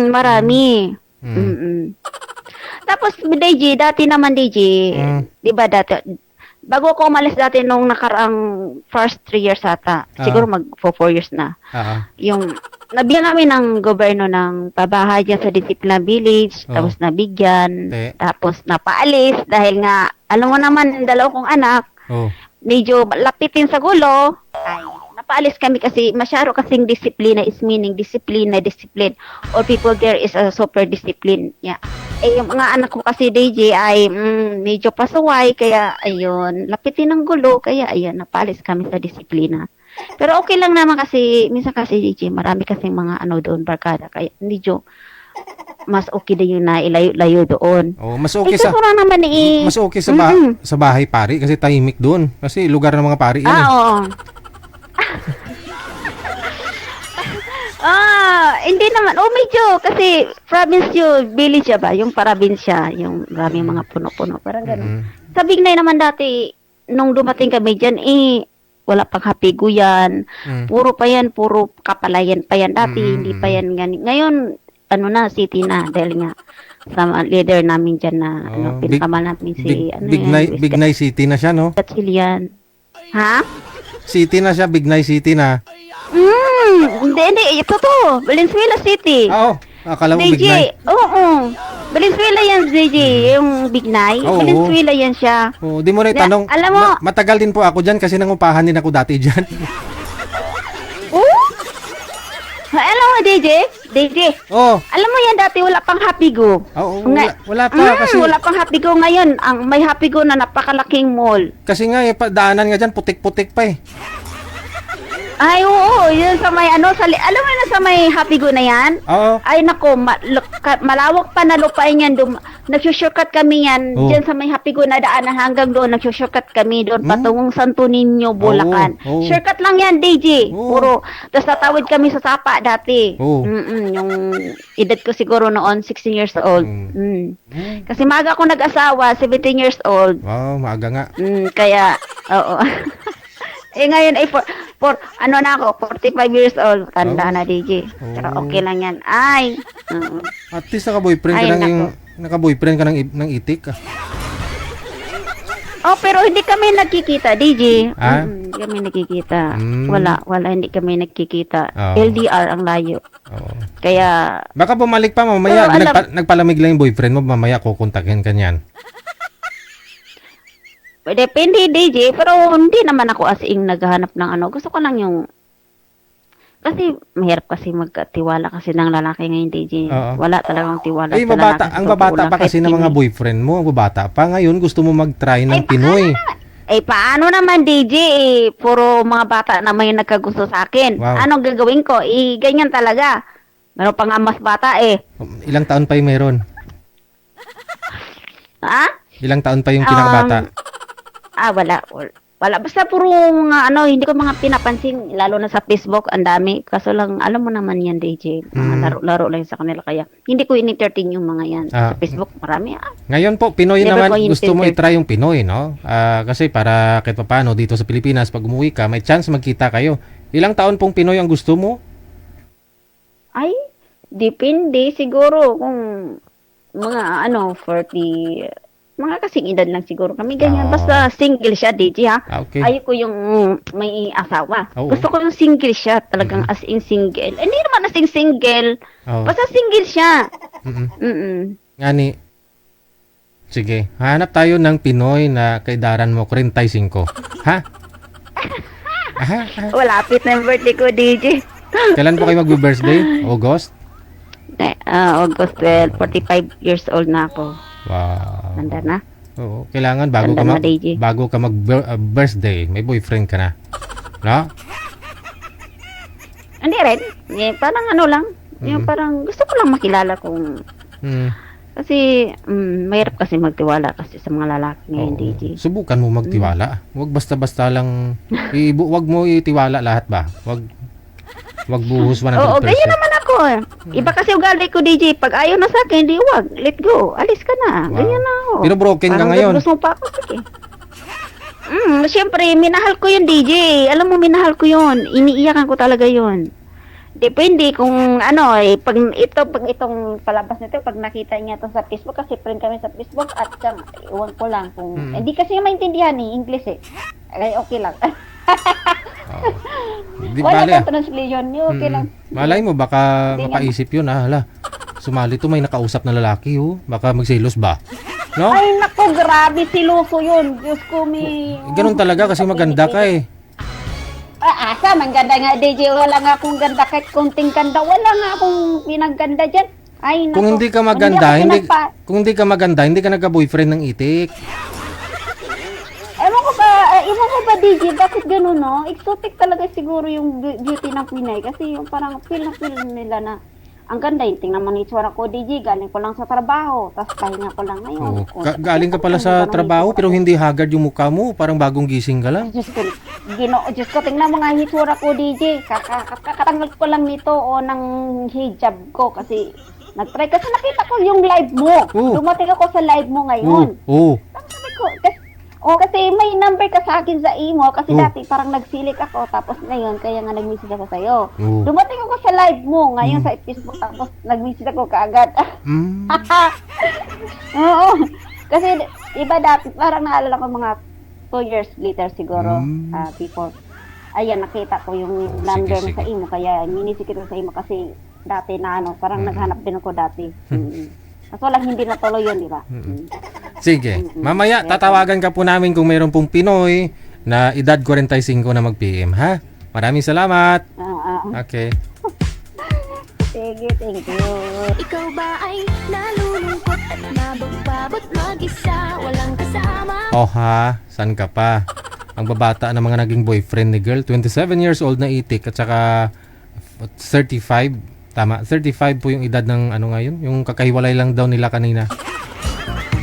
Marami. Tapos, DJ, dati naman, DJ, di ba dati, bago ako umalis dati nung nakaraang first 3 years ata, siguro mag 4 years na, yung, nabigyan kami ng gobyerno ng pabahay dyan sa Discipline Village, tapos nabigyan, tapos napaalis, dahil nga, alam mo naman, 2 kong anak, medyo lapitin sa gulo, ay, napaalis kami kasi masyado kasing disiplina is meaning discipline. All people there is a super discipline. Yeah. Yung mga anak ko kasi DJ ay medyo pasuway kaya ayun, lapitin ng gulo kaya ayun, napaalis kami sa disiplina. Pero okay lang naman kasi minsan kasi DJ, marami kasing mga doon barkada kaya medyo mas okay din yung nailayo-layo doon. Mas okay mas okay sa bahay pari kasi tahimik doon. Kasi lugar ng mga pari yan. Oo. Hindi naman. Medyo kasi province yun, village ba? Yung probinsya, yung maraming mga puno-puno. Parang gano'n. Sa Bignay naman dati, nung dumating kami dyan, wala pang hapigo yan. Puro kapalayan pa yan. Dati, hindi pa yan ganun. Ngayon, city na. Dahil nga, sa leader namin dyan na, pinakamal namin si, Bignay City na siya, no? Katsilian. Ha? City na siya, Bignay City na. Hindi. Totoo. Valenzuela City. Akala mo DJ, Bignay. oo. Valenzuela yan, DJ. Yung Bignay. Valenzuela yan siya. Di mo rin tanong. Alam mo, matagal din po ako dyan kasi nangupahan din ako dati dyan. alam mo, DJ? Alam mo yan, dati wala pang Hapigo. Wala pa kasi. Wala pang Hapigo ngayon. May Hapigo na napakalaking mall. Kasi nga, daanan nga dyan, putik-putik pa eh. Ay, oo. Yun sa may alam mo na sa may Hapigo na yan? Oo. Ay, nako. Malawak pa na lupain yan. Nagsusurkat kami yan. Diyan sa may Hapigo na daanan hanggang doon. Nagsusurkat kami doon. Patungong Santo Niño, Bulacan. Shortcut lang yan, DJ. Puro. Tapos tatawid kami sa Sapa dati. Yung edad ko siguro noon, 16 years old. Kasi maaga ako nag-asawa, 17 years old. Wow, maaga nga. Kaya, oo. Ngayon ay na ako, 45 years old. Tanda na, DJ. Pero okay lang yan. Ay. At least naka-boyfriend ka ng itik. Pero hindi kami nagkikita, DJ. Hindi kami nagkikita. Wala, hindi kami nagkikita. LDR ang layo. Kaya, baka bumalik pa mamaya. Nagpalamig lang yung boyfriend mo, mamaya kukontakin ka niyan. Depende, DJ, pero hindi naman ako as in naghahanap ng Gusto ko lang yung, kasi mahirap kasi magtiwala kasi ng lalaki ngayon, DJ. Wala talagang tiwala sa lalaki. Ang babata pa kasi ng mga boyfriend mo, ang babata pa. Ngayon, gusto mo mag-try ng Pinoy. Paano naman, DJ? Puro mga bata na may nagkagusto sa akin. Wow. Anong gagawin ko? Ganyan talaga. Meron pa nga mas bata Ilang taon pa yung meron? Ha? Ilang taon pa yung pinakabata? Wala. Basta puro mga hindi ko mga pinapansin, lalo na sa Facebook, ang dami. Kaso lang, alam mo naman yan, DJ. Mga laro-laro lang sa kanila. Kaya, hindi ko in-entertain yung mga yan. Sa Facebook, marami. Ngayon po, Pinoy naman, gusto mo i-try yung Pinoy, no? Kasi para kahit paano, dito sa Pilipinas, pag umuwi ka, may chance magkita kayo. Ilang taon pong Pinoy ang gusto mo? Ay, depende. Siguro kung mga 40... Mga kasing edad lang siguro kami ganyan. Basta single siya, DJ, ha? Okay. Ayoko yung may asawa. Oo. Gusto ko yung single siya. Talagang as in single. Hindi naman as in single. Basta single siya. Ngani. Sige. Hanap tayo ng Pinoy na kaidaran mo 45. Ha? Malapit na yung birthday ko, DJ. Kailan po kayo mag-birthday? August? August 12. 45 years old na ako. Wow. Tanda na. Oo, kailangan bago ka mag-birthday, may boyfriend ka na. No? Hindi rin. Parang lang. Yung parang gusto ko lang makilala kung kasi mahirap kasi magtiwala kasi sa mga lalaki ngayon, DJ. Subukan mo magtiwala. Huwag basta-basta lang wag mo itiwala lahat ba? Wag buhos 100%. Oo, ganyan naman ako. Iba kasi ugali ko, DJ. Pag ayaw na sa akin, di wag. Let go. Alis ka na. Wow. Ganyan na ako. Pero broken ka Parang ngayon. gusto mo pa ako, sige. Siyempre, minahal ko yun, DJ. Alam mo, minahal ko yun. Iniiyakan ko talaga yun. Depende kung ano pag itong palabas nito, pag nakita niya to sa Facebook, kasi friend kami sa Facebook, at iwan ko lang kung, hindi kasi maintindihan English Ay, okay lang. Di Wala bale. pang translation, okay lang. Malay mo, baka Hindi mapaisip yun, hala. Sumali to, may nakausap na lalaki, Baka magselos ba? No? Ay, naku, grabe, siloso yun. Diyos ko, may... Ganun talaga kasi maganda ka Asa, maganda nga, DJ. Wala nga akong ganda, kahit konting ganda. Wala nga akong pinaganda dyan. Ay, naku. Kung hindi ka maganda, kung hindi ka maganda, hindi ka nagka-boyfriend ng itik. Ewan ko ba, DJ, bakit gano'n, no? Exotic talaga siguro yung beauty ng Pinay. Kasi yung parang feel nila na ang ganda yung tingnan mo ni itsura ko, DJ. Galing ko lang sa trabaho. Tapos pahinga ko lang ngayon. Galing ka pala sa trabaho pero hindi haggard yung mukha mo. Parang bagong gising ka lang. Diyos ko, tingnan mo nga yung itsura ko, DJ. Kakatanggal ko lang nito ng hijab ko kasi nag-try. Kasi nakita ko yung live mo. Dumating ako sa live mo ngayon. Sabi ko, kasi may number ka sa akin sa imo kasi dati parang nagsilik ako tapos ngayon kaya nga nag-message ako sa'yo. Dumating ako sa live mo ngayon sa Facebook tapos nag-message ako kaagad. Oo. Kasi iba dati parang naalala ko mga 2 years later siguro before. Ayan, nakita ko yung number mo sa imo kaya minisikip ko sa imo kasi dati na parang naghanap din ako dati. Kaso lang hindi natuloy yun, di ba? Sige. Mamaya, tatawagan ka po namin kung mayroon pong Pinoy na edad 45 na mag-PM, ha? Maraming salamat. Okay. Sige, thank you. Ikaw ba ay nalulungkot at nabagbabot mag-isa, walang kasama? Saan ka pa? Ang babata ng mga naging boyfriend ni girl, 27 years old na itik at saka 35. Tama, 35 po yung edad ng ngayon, yung kakahiwalay lang daw nila kanina.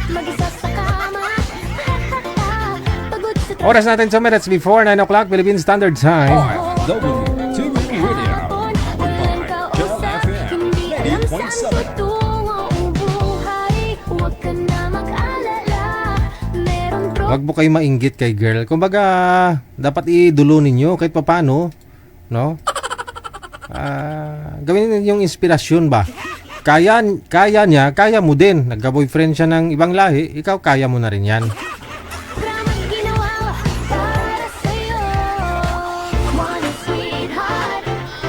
Mag-isa sa kama, pagod sa Oras natin 2 minutes before 9 o'clock Philippine Standard Time. WTV Radio. walang kausap, hindi alam saan tutungo ang buhay. Huwag ka na mag-alala, meron Wag mo kayo mainggit kay girl. Kumbaga, dapat idulo ninyo kahit papaano, no? Gawin yung inspirasyon ba? Kaya niya, kaya mo din. Nagka-boyfriend siya ng ibang lahi, ikaw kaya mo na rin yan. programang ginawa para sa'yo.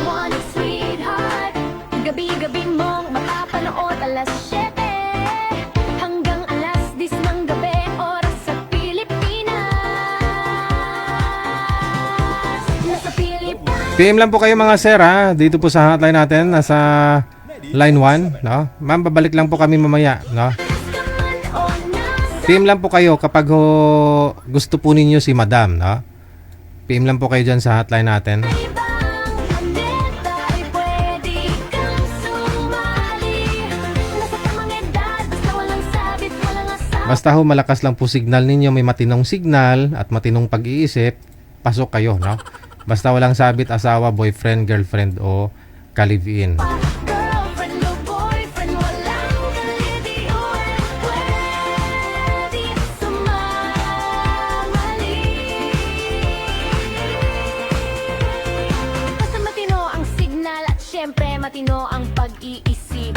One sweetheart, gabi-gabi mong mapapanood alas 7 hanggang alas 10 ng gabi, oras sa Pilipinas. Nasa Pilipinas. PM lang po kayo mga sir, ha? Dito po sa hotline natin, nasa line 1, no? Ma'am, babalik lang po kami mamaya, no? PM lang po kayo kapag gusto po ninyo si Madam, no? PM lang po kayo dyan sa hotline natin. Basta malakas lang po signal ninyo, may matinong signal at matinong pag-iisip, pasok kayo, no? Basta walang sabit, asawa, boyfriend, girlfriend o ka-live-in. Basta matino ang signal at syempre matino ang pag-iisip.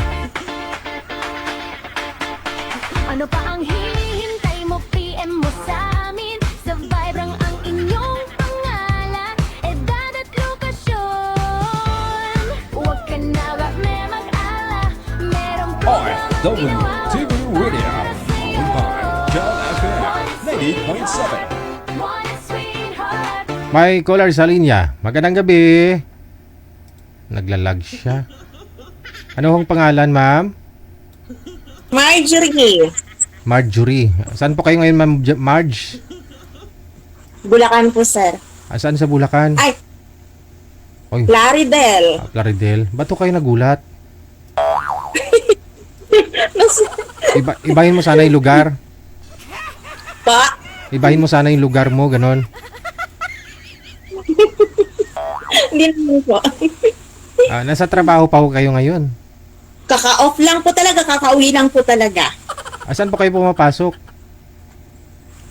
Ano pa ang hinihintay mo? PM mo sa amin. Sa Vibrang ang inyong pangalan, edad at lokasyon. Huwag ka na ba mag-ala, merong WTV Radio. Powered by Joel FM 90.7. One sweetheart. May caller sa linya. Magandang gabi. Naglalag siya. Ano ang pangalan, ma'am? Marjorie. Marjorie. Saan po kayo ngayon, ma'am Marge? Bulacan po, sir. Saan sa Bulacan? Ay, Oy, Plaridel. Plaridel. Ba't po kayo nagulat? Ibahin mo sana yung lugar. Pa? Ibahin mo sana yung lugar mo, ganon. Hindi naman po. Nasa trabaho pa ho kayo ngayon. Kaka-off lang po talaga, kakauwi lang po talaga. Saan po kayo pumapasok?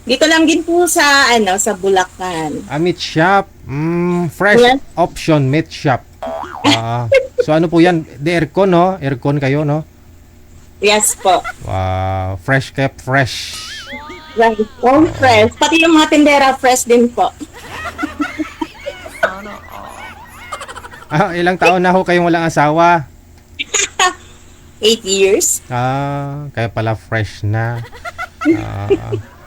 Dito lang din po sa sa Bulacan. Meat shop. Fresh Yes. option meat shop. So ano po yan? The aircon, no? Aircon kayo, no? Yes po. Wow. Fresh kept fresh. Right. All fresh. Pati yung mga tindera fresh din po. Ilang taon na ho kayong walang asawa? 8 years. Kaya pala fresh na.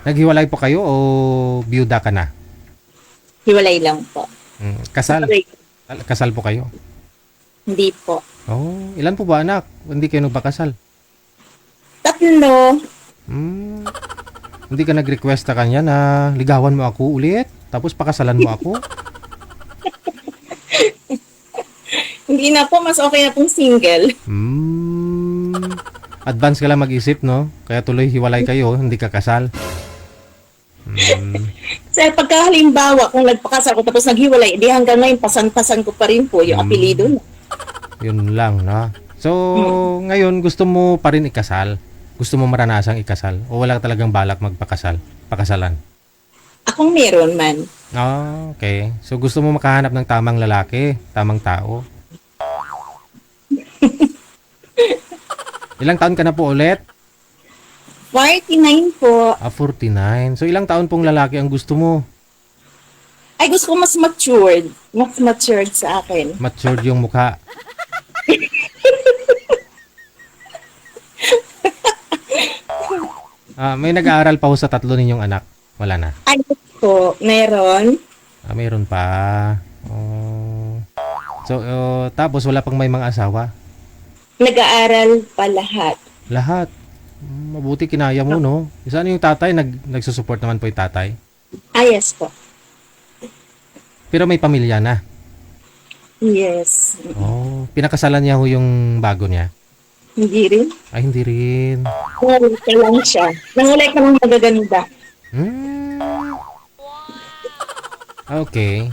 Naghiwalay po kayo o byuda ka na? Hiwalay lang po. Kasal? Kasal po kayo? Hindi po. Oh, ilan po ba anak? Hindi kayo nagpakasal? 3. Hindi ka nag-request sa kanya na ligawan mo ako ulit? Tapos pakasalan mo ako? Hindi na po. Mas okay na pong single. Advance ka lang mag-isip, no? Kaya tuloy hiwalay kayo, hindi ka kasal. Sir, pagka halimbawa, kung nagpakasal ko tapos naghiwalay, di hanggang ngayon, pasan-pasan ko pa rin po yung apelido na. Yun lang, no? So, ngayon, gusto mo pa rin ikasal? Gusto mo maranasang ikasal? O wala talagang balak magpakasal? Pakasalan? Akong meron man. Okay. So, gusto mo makahanap ng tamang lalaki, tamang tao? Ilang taon ka na po ulit? 49 po. 49. So, ilang taon pong lalaki ang gusto mo? Ay, gusto ko mas matured. Mas matured sa akin. Matured yung mukha. May nag-aaral pa ho sa 3 ninyong anak? Wala na? Ay, po, meron. Mayroon pa. Oh. So, tapos wala pang may mga asawa? Nag-aaral pa lahat. Lahat. Mabuti kinaya mo, no? Saan yung tatay? Nagsusupport naman po yung tatay? Yes po. Pero may pamilya na? Yes. Oh, pinakasalan niya ho yung bago niya? Hindi rin. Ay, hindi rin. Nangulay ka lang siya. Nangulay ka lang magaganda. Okay.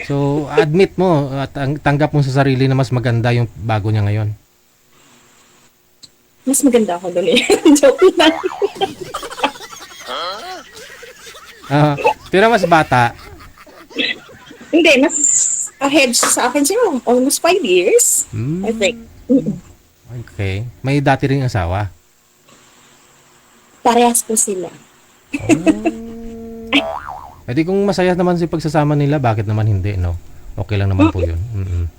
So, admit mo at tanggap mo sa sarili na mas maganda yung bago niya ngayon. Mas maganda ako doon eh. Joke lang. Pero mas bata. Hindi, mas ahead siya sa akin siya. Almost 5 years, I think. Okay. May dati ring asawa. Parehas po sila. Di kung masaya naman si pagsasama nila, bakit naman hindi, no? Okay lang naman po yun.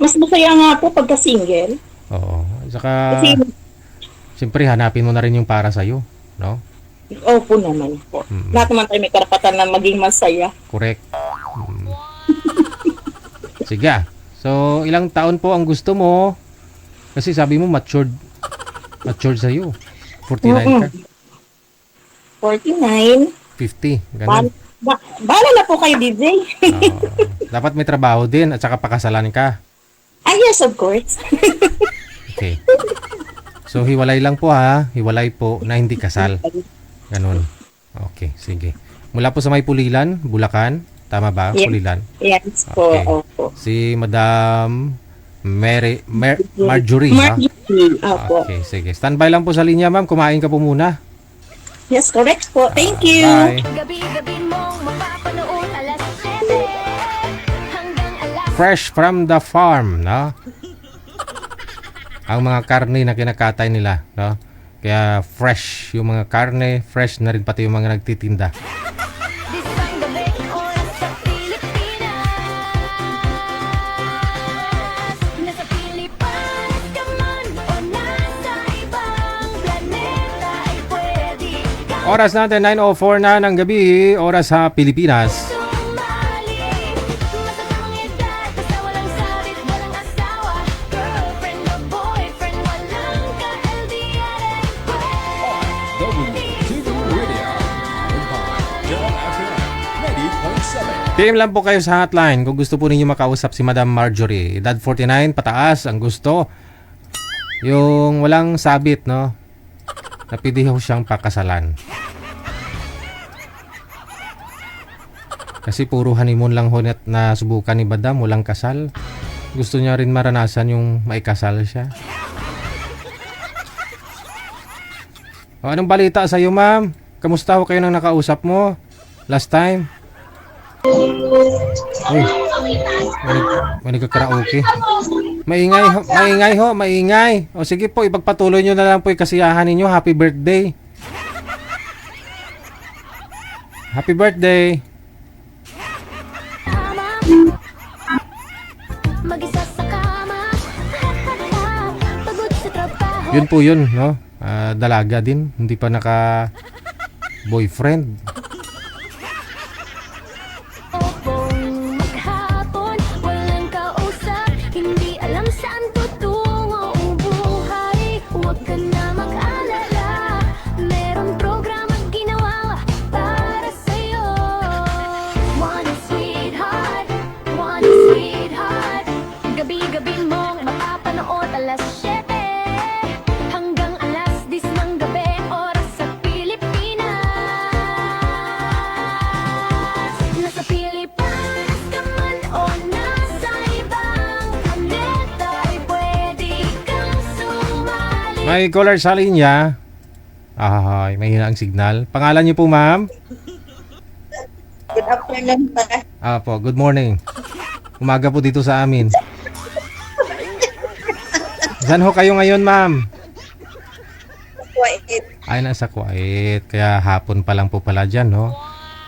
Mas masaya nga po pagka single. Oo. Saka, Kasi, siyempre, hanapin mo na rin yung para sa'yo, no? opo naman po. Lahat naman tayo may karapatan na maging masaya. Correct. Sige. So, ilang taon po ang gusto mo? Kasi sabi mo, matured sa'yo. 49 ka. 49. 50. Ganun. Bahala na po kayo, DJ. Dapat may trabaho din at saka pakasalan ka. Yes, of course. Okay. So, hiwalay lang po ha. Hiwalay po na hindi kasal. Ganun. Okay, sige. Mula po sa may Pulilan, Bulacan. Tama ba? Yes. Pulilan. Yes po, Okay. opo. Si Madam Marjorie, ha? Marjorie, opo. Okay, sige. Standby lang po sa linya, ma'am. Kumain ka po muna. Yes, correct po. Thank you. Bye. Gabi-gabi mong mapapanood 7 hanggang Fresh from the farm, no? Ang mga karne na kinakatay nila, no? Kaya fresh yung mga karne, fresh na rin pati yung mga nagtitinda. This ang gabi, oras sa Pilipinas. Nasa Pilipinas ka man o nasa ibang planeta ay pwede kang Oras natin, 9:04 na ng gabi, oras sa Pilipinas. sumali. Basta tamang edad, basta walang sabit, walang asawa. Girlfriend o boyfriend, walang ka-LDR ay pwede. WTV Radio. Joel FM 90.7. PM lang po kayo sa hotline kung gusto po ninyo makausap si Madam Marjorie. Edad 49, pataas, ang gusto. Yung walang sabit, no? Napili ho siyang pakasalan. Kasi puro honeymoon lang ho na subukan ni Madam, walang kasal. Gusto niya rin maranasan yung maikasal siya. O, anong balita sa iyo, ma'am? Kamusta ho kayo nang nakausap mo last time? Uy, may nagkakaraoke. Maingay ho, maingay. O sige po, ipagpatuloy nyo na lang po yung kasiyahan ninyo. Happy birthday. Happy birthday. Mag-isa sa kama. Pagod sa trabaho. Yun po yun, no? Dalaga din. Hindi pa naka-boyfriend. Opong maghapon, walang kausap. Hindi alam saan tutungo ang buhay. Huwag ka na mag-alala. Merong programa ginawa para sa'yo. One sweetheart, one sweetheart. Gabi-gabi mong mapapanood alas 7 hanggang alas 10 ng gabi, oras sa Pilipinas. Nasa Pilipinas ka man o nasa ibang planeta, ay pwede kang sumali. May caller sa linya. Ay, may hina ang signal. Pangalan niyo po, ma'am? Good afternoon pa. Po, good morning. Umaga po dito sa amin. Saan ho kayo ngayon, ma'am? Wait. Ay, nasa Kuwait. Kaya hapon pa lang po pala dyan, no?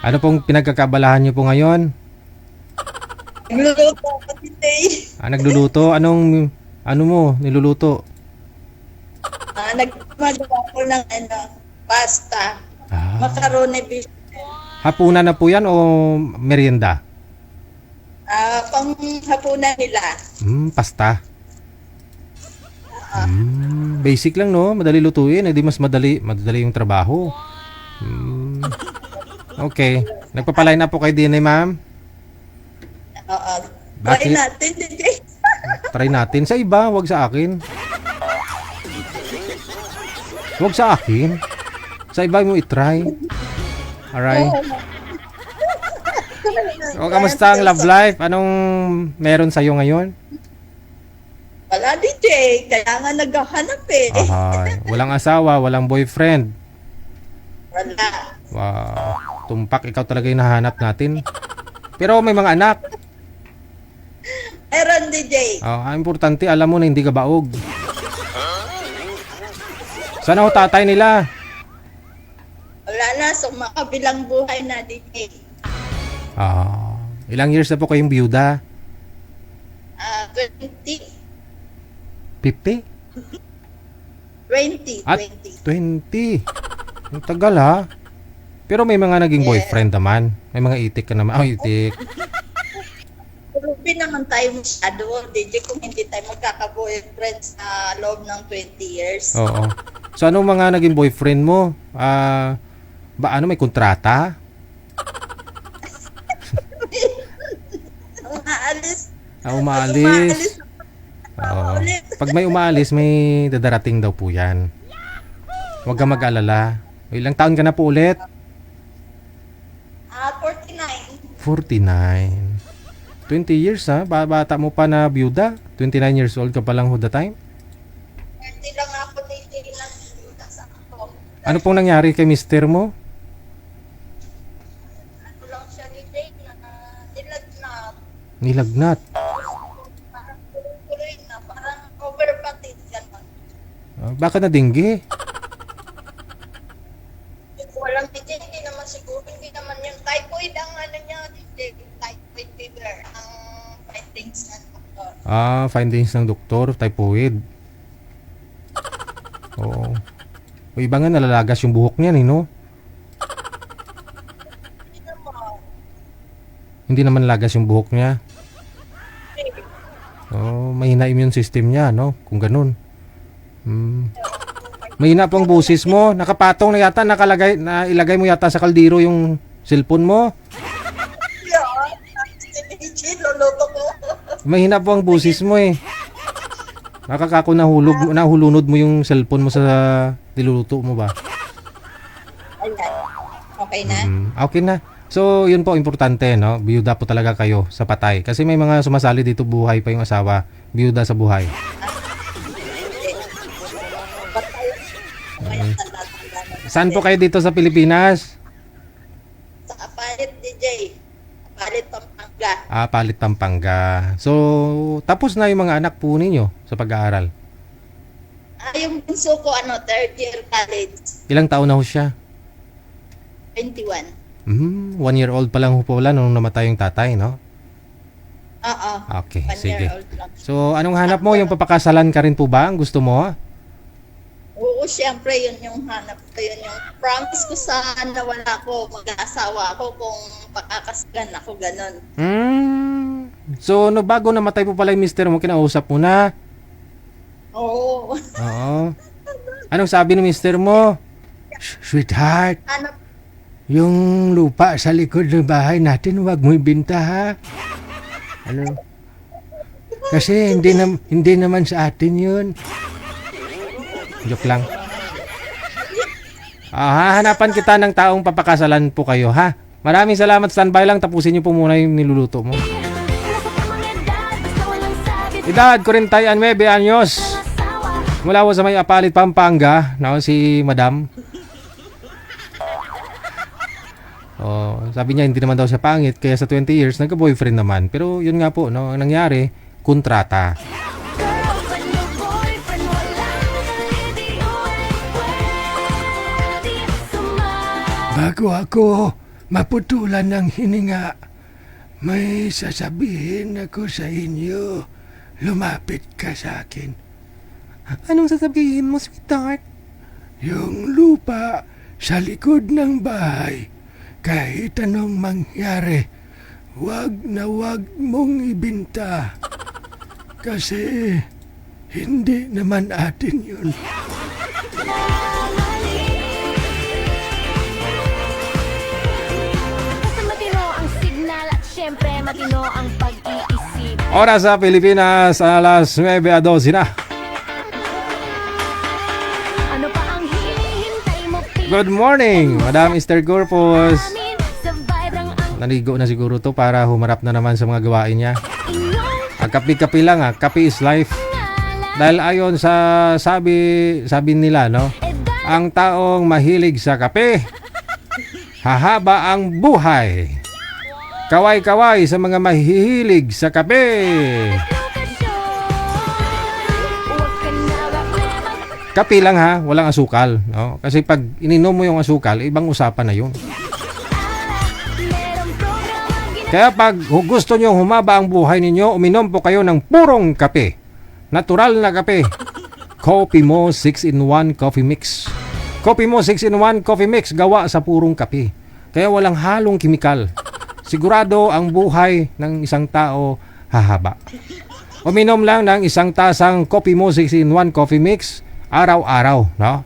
Ano pong pinagkakabalahan niyo po ngayon? Nagluluto ako today. Nagluluto? Ano mo niluluto? Nagmagawa ko ng pasta. Macaroni beef. Hapunan na po yan o merienda? Pang hapunan nila. Pasta. Basic lang, no? Madali lutuin. Hindi mas madali yung trabaho. Okay. Nagpapaline na po kayo din, ma'am? Oo. Bakit? Try natin, DJ. Try natin. Sa iba, wag sa akin. Wag sa akin. Sa iba mo itry. Alright. O, kamusta ang love life? Anong meron sa'yo ngayon? Wala, DJ. Kaya nga naghahanap eh. Walang asawa, walang boyfriend. Wala. Wow. Tumpak, ikaw talaga yung nahanap natin. Pero may mga anak. Meron, DJ. Ang importante, alam mo na hindi ka baog. Sana ho tatay nila? Wala na. So, makabilang buhay na, DJ. Ilang years na po kayong biyuda? 20. 50? 20. At 20. Ang tagal, ha? Pero may mga naging boyfriend naman. May mga itik ka naman. Itik. Pero naman tayo masyado, DJ, kung hindi tayo magkaka-boyfriend sa loob ng 20 years. Oo. So, anong mga naging boyfriend mo? May kontrata? Umaalis. Umaalis. Pag may umaalis, may dadarating daw po yan. Huwag ka mag-alala. Ilang taon ka na po ulit? 49. 49. 20 years, ha? Bata mo pa na byuda? 29 years old ka pa lang ho the time? 30 lang ako dating lang sa ako. Ano pong nangyari kay mister mo? Ano lang siya ni Jake na nilagnat. Nilagnat. Parang tuloy na, parang overpatin gano'n. Baka na dinggi? Walang DJ, hindi naman siguro, hindi naman yung typhoid ang ano niya, DJ, typhoid fever, ang findings ng doktor. Findings ng doktor, typhoid. Oo. O iba nga nalalagas yung buhok niya, no? Hindi naman lagas yung buhok niya. Mahina immune system niya, no? Kung ganun. Mahina po ang busis mo. Nakapatong na yata, ilagay mo yata sa kaldero yung cellphone mo. Luluto ko. Mahina po ang busis mo eh. Nakakako nahulunod mo yung cellphone mo sa niluluto mo ba? Ayan. Okay na? Okay na. So, yun po, importante, no? Biyuda po talaga kayo sa patay. Kasi may mga sumasali dito, buhay pa yung asawa. Biyuda sa buhay. Saan po kayo dito sa Pilipinas? Sa Palit, DJ. Palit, Pampanga. Palit, Pampanga. So, tapos na yung mga anak po ninyo sa pag-aaral. Yung bunso ko, third year college. Ilang taon na ho siya? 21. 1 year old pa lang ho po wala nung namatay yung tatay, no? Oo. Okay, 1 sige. year old lang. So, anong hanap mo? Yung papakasalan ka rin po ba? Ang gusto mo? Oo, siyempre, yun yung hanap ko. Yun yung promise ko sa nawala ko, mag-aasawa ako kung pakakasalan ako, ganon. So, no, bago namatay po pala yung mister mo, kinausap mo na? Oo. Oo. Anong sabi ng mister mo? Sweetheart, Hanap, yung lupa sa likod ng bahay natin, wag mo ibenta, ha? Ano? Kasi hindi naman sa atin yun. Joke lang. Hahanapan kita ng taong papakasalan po kayo, ha? Maraming salamat. Standby lang. Tapusin niyo po muna yung niluluto mo. Edad, 49 anyos. Mula po sa may Apalit, Pampanga. Si Madam. Sabi niya hindi naman daw siya pangit. Kaya sa 20 years, nagka-boyfriend naman. Pero yun nga po, no, ang nangyari, kontrata. Bago ako maputulan ng hininga, may sasabihin ako sa inyo. Lumapit ka sa akin. Anong sasabihin mo, sweetheart? Yung lupa sa likod ng bahay, kahit anong mangyari, wag na wag mong ibinta. Kasi hindi naman atin yun. Siyempre, matino ang pag-iisip. Oras sa Pilipinas, alas 9:12 na. Ano pa ang hinihintay mo? Good morning, Madam Esther Corpus. Sa vibrang ang Naligo na siguro to para humarap na naman sa mga gawain niya. inyong Kapi-kapi lang, kapi is life. ngalan. Dahil ayon sa sabi nila, no, ang taong mahilig sa kape, hahaba ang buhay. Kaway-kaway sa mga mahihilig sa kape. Kape lang, ha, walang asukal, no? Kasi pag ininom mo yung asukal, ibang usapan na yun. Kaya pag gusto nyo humaba ang buhay ninyo, uminom po kayo ng purong kape. Natural na kape. Coffee Mo 6-in-1 Coffee Mix. Coffee Mo 6-in-1 Coffee Mix, gawa sa purong kape. Kaya walang halong kimikal. Sigurado ang buhay ng isang tao hahaba. Uminom lang ng isang tasang Coffee Mo 6-in-1 Coffee Mix araw-araw, no?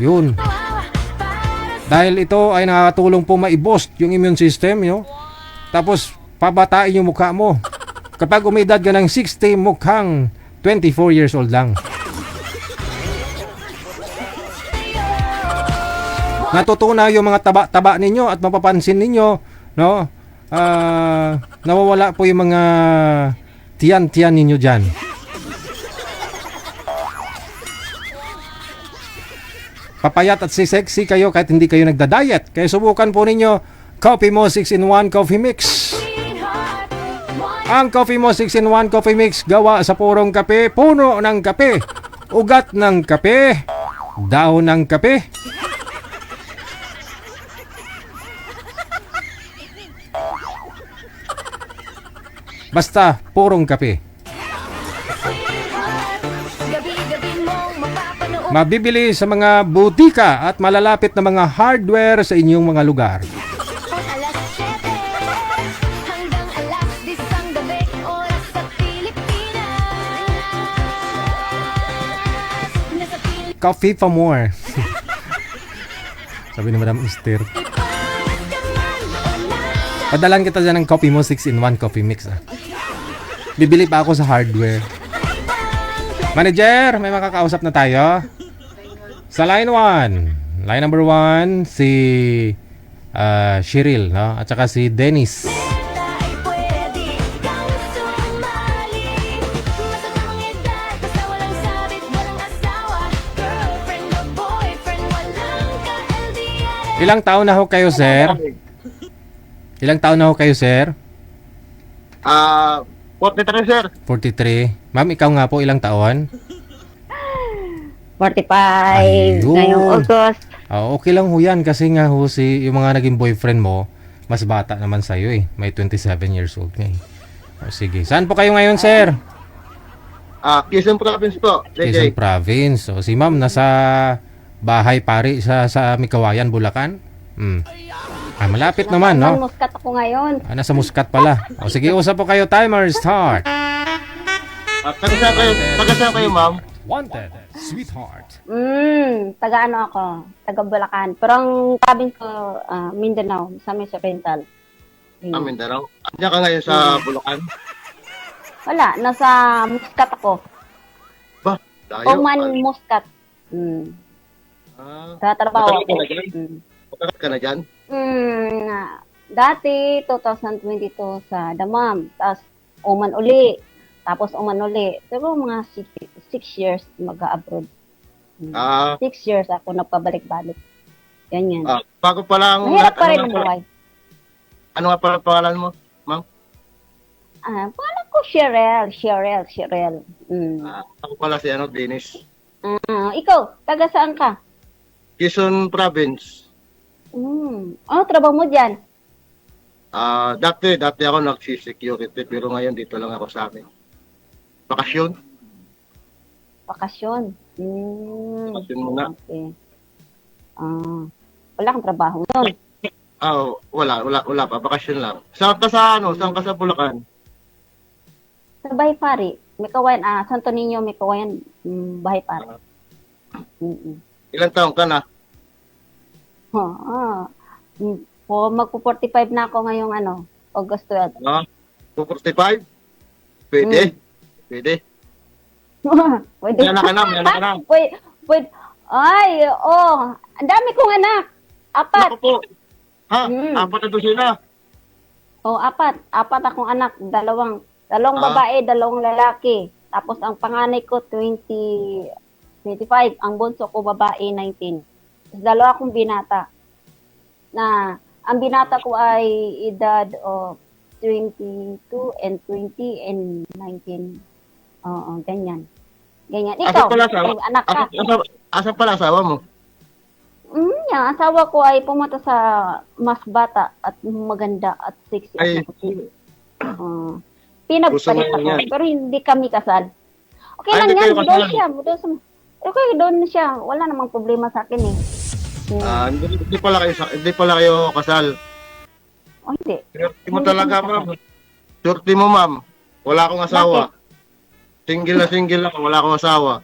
Yun. Dahil ito ay nakakatulong po ma-boost yung immune system, no? Tapos pabatain yung mukha mo. Kapag umidad ka ng 60, mukhang 24 years old lang. Natutunaw yung mga taba-taba ninyo at mapapansin ninyo, no? Nawawala po yung mga tiyan-tiyan ninyo dyan. Papayat at sexy kayo kahit hindi kayo nagda-diet. Kaya subukan po ninyo Coffee Mo 6-in-1 Coffee Mix. Ang Coffee Mo 6-in-1 Coffee Mix gawa sa purong kape, puno ng kape, ugat ng kape, dahon ng kape. Basta purong kape. Mabibili sa mga butika at malalapit na mga hardware sa inyong mga lugar. Alas 7 hanggang alas 10 ang gabi, oras sa Pilipinas. Nasa Pilipinas Coffee for more. Sabi ni Madam Esther. Padalan kita dyan ng Coffee Mo 6-in-1 Coffee Mix. Bibili pa ako sa hardware. Manager, may makakausap na tayo. Sa line 1. Line number 1, si Cheryl, no? At saka si Dennis. Ay pwede kang sumali. Matatapang edad, basta walang sabit, walang asawa. Girlfriend o boyfriend, walang ka-LDR. Ilang taon na ho kayo, sir? Ilang taon na ho kayo, sir? 43 sir. 43. Ma'am, ikaw nga po, ilang taon? 45 Ayun. ngayong August. Okay lang ho yan kasi nga ho yung mga naging boyfriend mo, mas bata naman sa'yo eh. May 27 years old nga eh. Sige. Saan po kayo ngayon, sir? Quezon Province po. Quezon Province. Si ma'am nasa bahay pari sa Mikawayan, Bulacan. Malapit naman, no? Muscat ako ngayon. Nasa Muscat pala. Sige, usap po kayo. Timer start. Taga saan kayo, ma'am? Wanted, sweetheart. Taga ano ako? Taga Bulacan. Pero ang province ko, Mindanao, sa Mesa Rental. Mindanao. Andiyan ka ngayon sa Bulacan? Wala, nasa Muscat ako. Ba? Layo. Oman Muscat. Sa trabaho ako. Matagal ka na dyan? Dati, 2022 sa Damam. Tapos, Oman uli. Tapos, Oman uli. Pero mga 6 years mag-abroad. 6 years ako nagpabalik-balik. Ganyan. Bago pa lang. Mahirap pa rin ang buhay. Ano nga pala pangalan mo, ma'am? Pangalan ko Cheryl. Ako pala si Dennis. Ikaw, taga saan ka? Quezon Province. Ano trabaho mo dyan? Dati ako nagsi-security pero ngayon dito lang ako sa amin. Bakasyon. Bakasyon. Bakasyon muna. Okay. Wala kang trabaho nun. Wala pa. Bakasyon lang. Saan ka sa Bulacan? Sa Bahay Pari. Mikawayan, Santo Niño, Mikawayan, Bahay Pari. Ilang taong ka na? Magpo-45 na ako ngayong August 12. 45? Pwede. Pwede. May anak ka na. Pwede. Ay, ang dami kong anak. 4. Ako po. Apat na doon sila. Apat. 4 akong anak. Dalawang babae, 2 lalaki. Tapos ang panganay ko, 25. Ang bunso ko, babae, 19. Tapos 2 akong binata. Ang binata ko ay edad 22 and 20 and 19. Ganyan. Ikaw, anak ka. Asan pala asawa mo? Yung asawa ko ay pumunta sa mas bata at maganda at sexy. Pinagpalit ako, pero hindi kami kasal. Okay lang yan, doon siya. Wala namang problema sa akin eh. Hindi pala kayo kasal. Hindi. Surti mo talaga, ma'am. Surti mo, ma'am. Wala akong asawa. Bakit? Single ako. Wala akong asawa.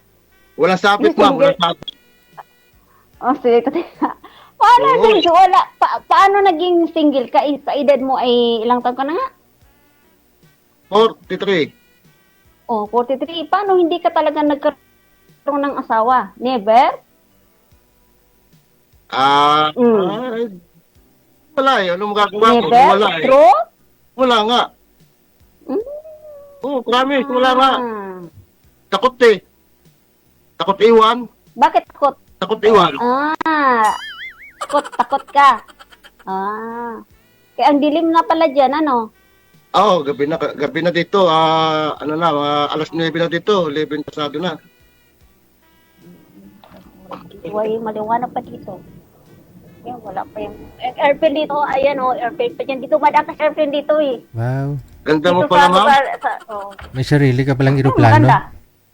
Walang sapit, ma'am. Walang sapit. Sige. Paano naging single ka? Sa edad mo ay ilang taon ka na nga? 43. 43. Paano hindi ka talaga nagkaroon ng asawa? Never? Wala eh. Ano magagawa ko? Never? Wala eh. True? Wala nga. Promise. Wala nga. Takot eh. Takot iwan. Bakit takot? Takot iwan. Takot ka. Kaya ang dilim na pala dyan, Gabi na dito. Alas 9 na dito. 11 pasado na. Huwag maliwanag pa dito. Yan, wala pa yung airplane dito. Ayan airplane pa dyan. Dito, madakas airplane dito eh. Wow. Ganda mo pala, ma'am. May sarili ka palang eroplano. Maganda.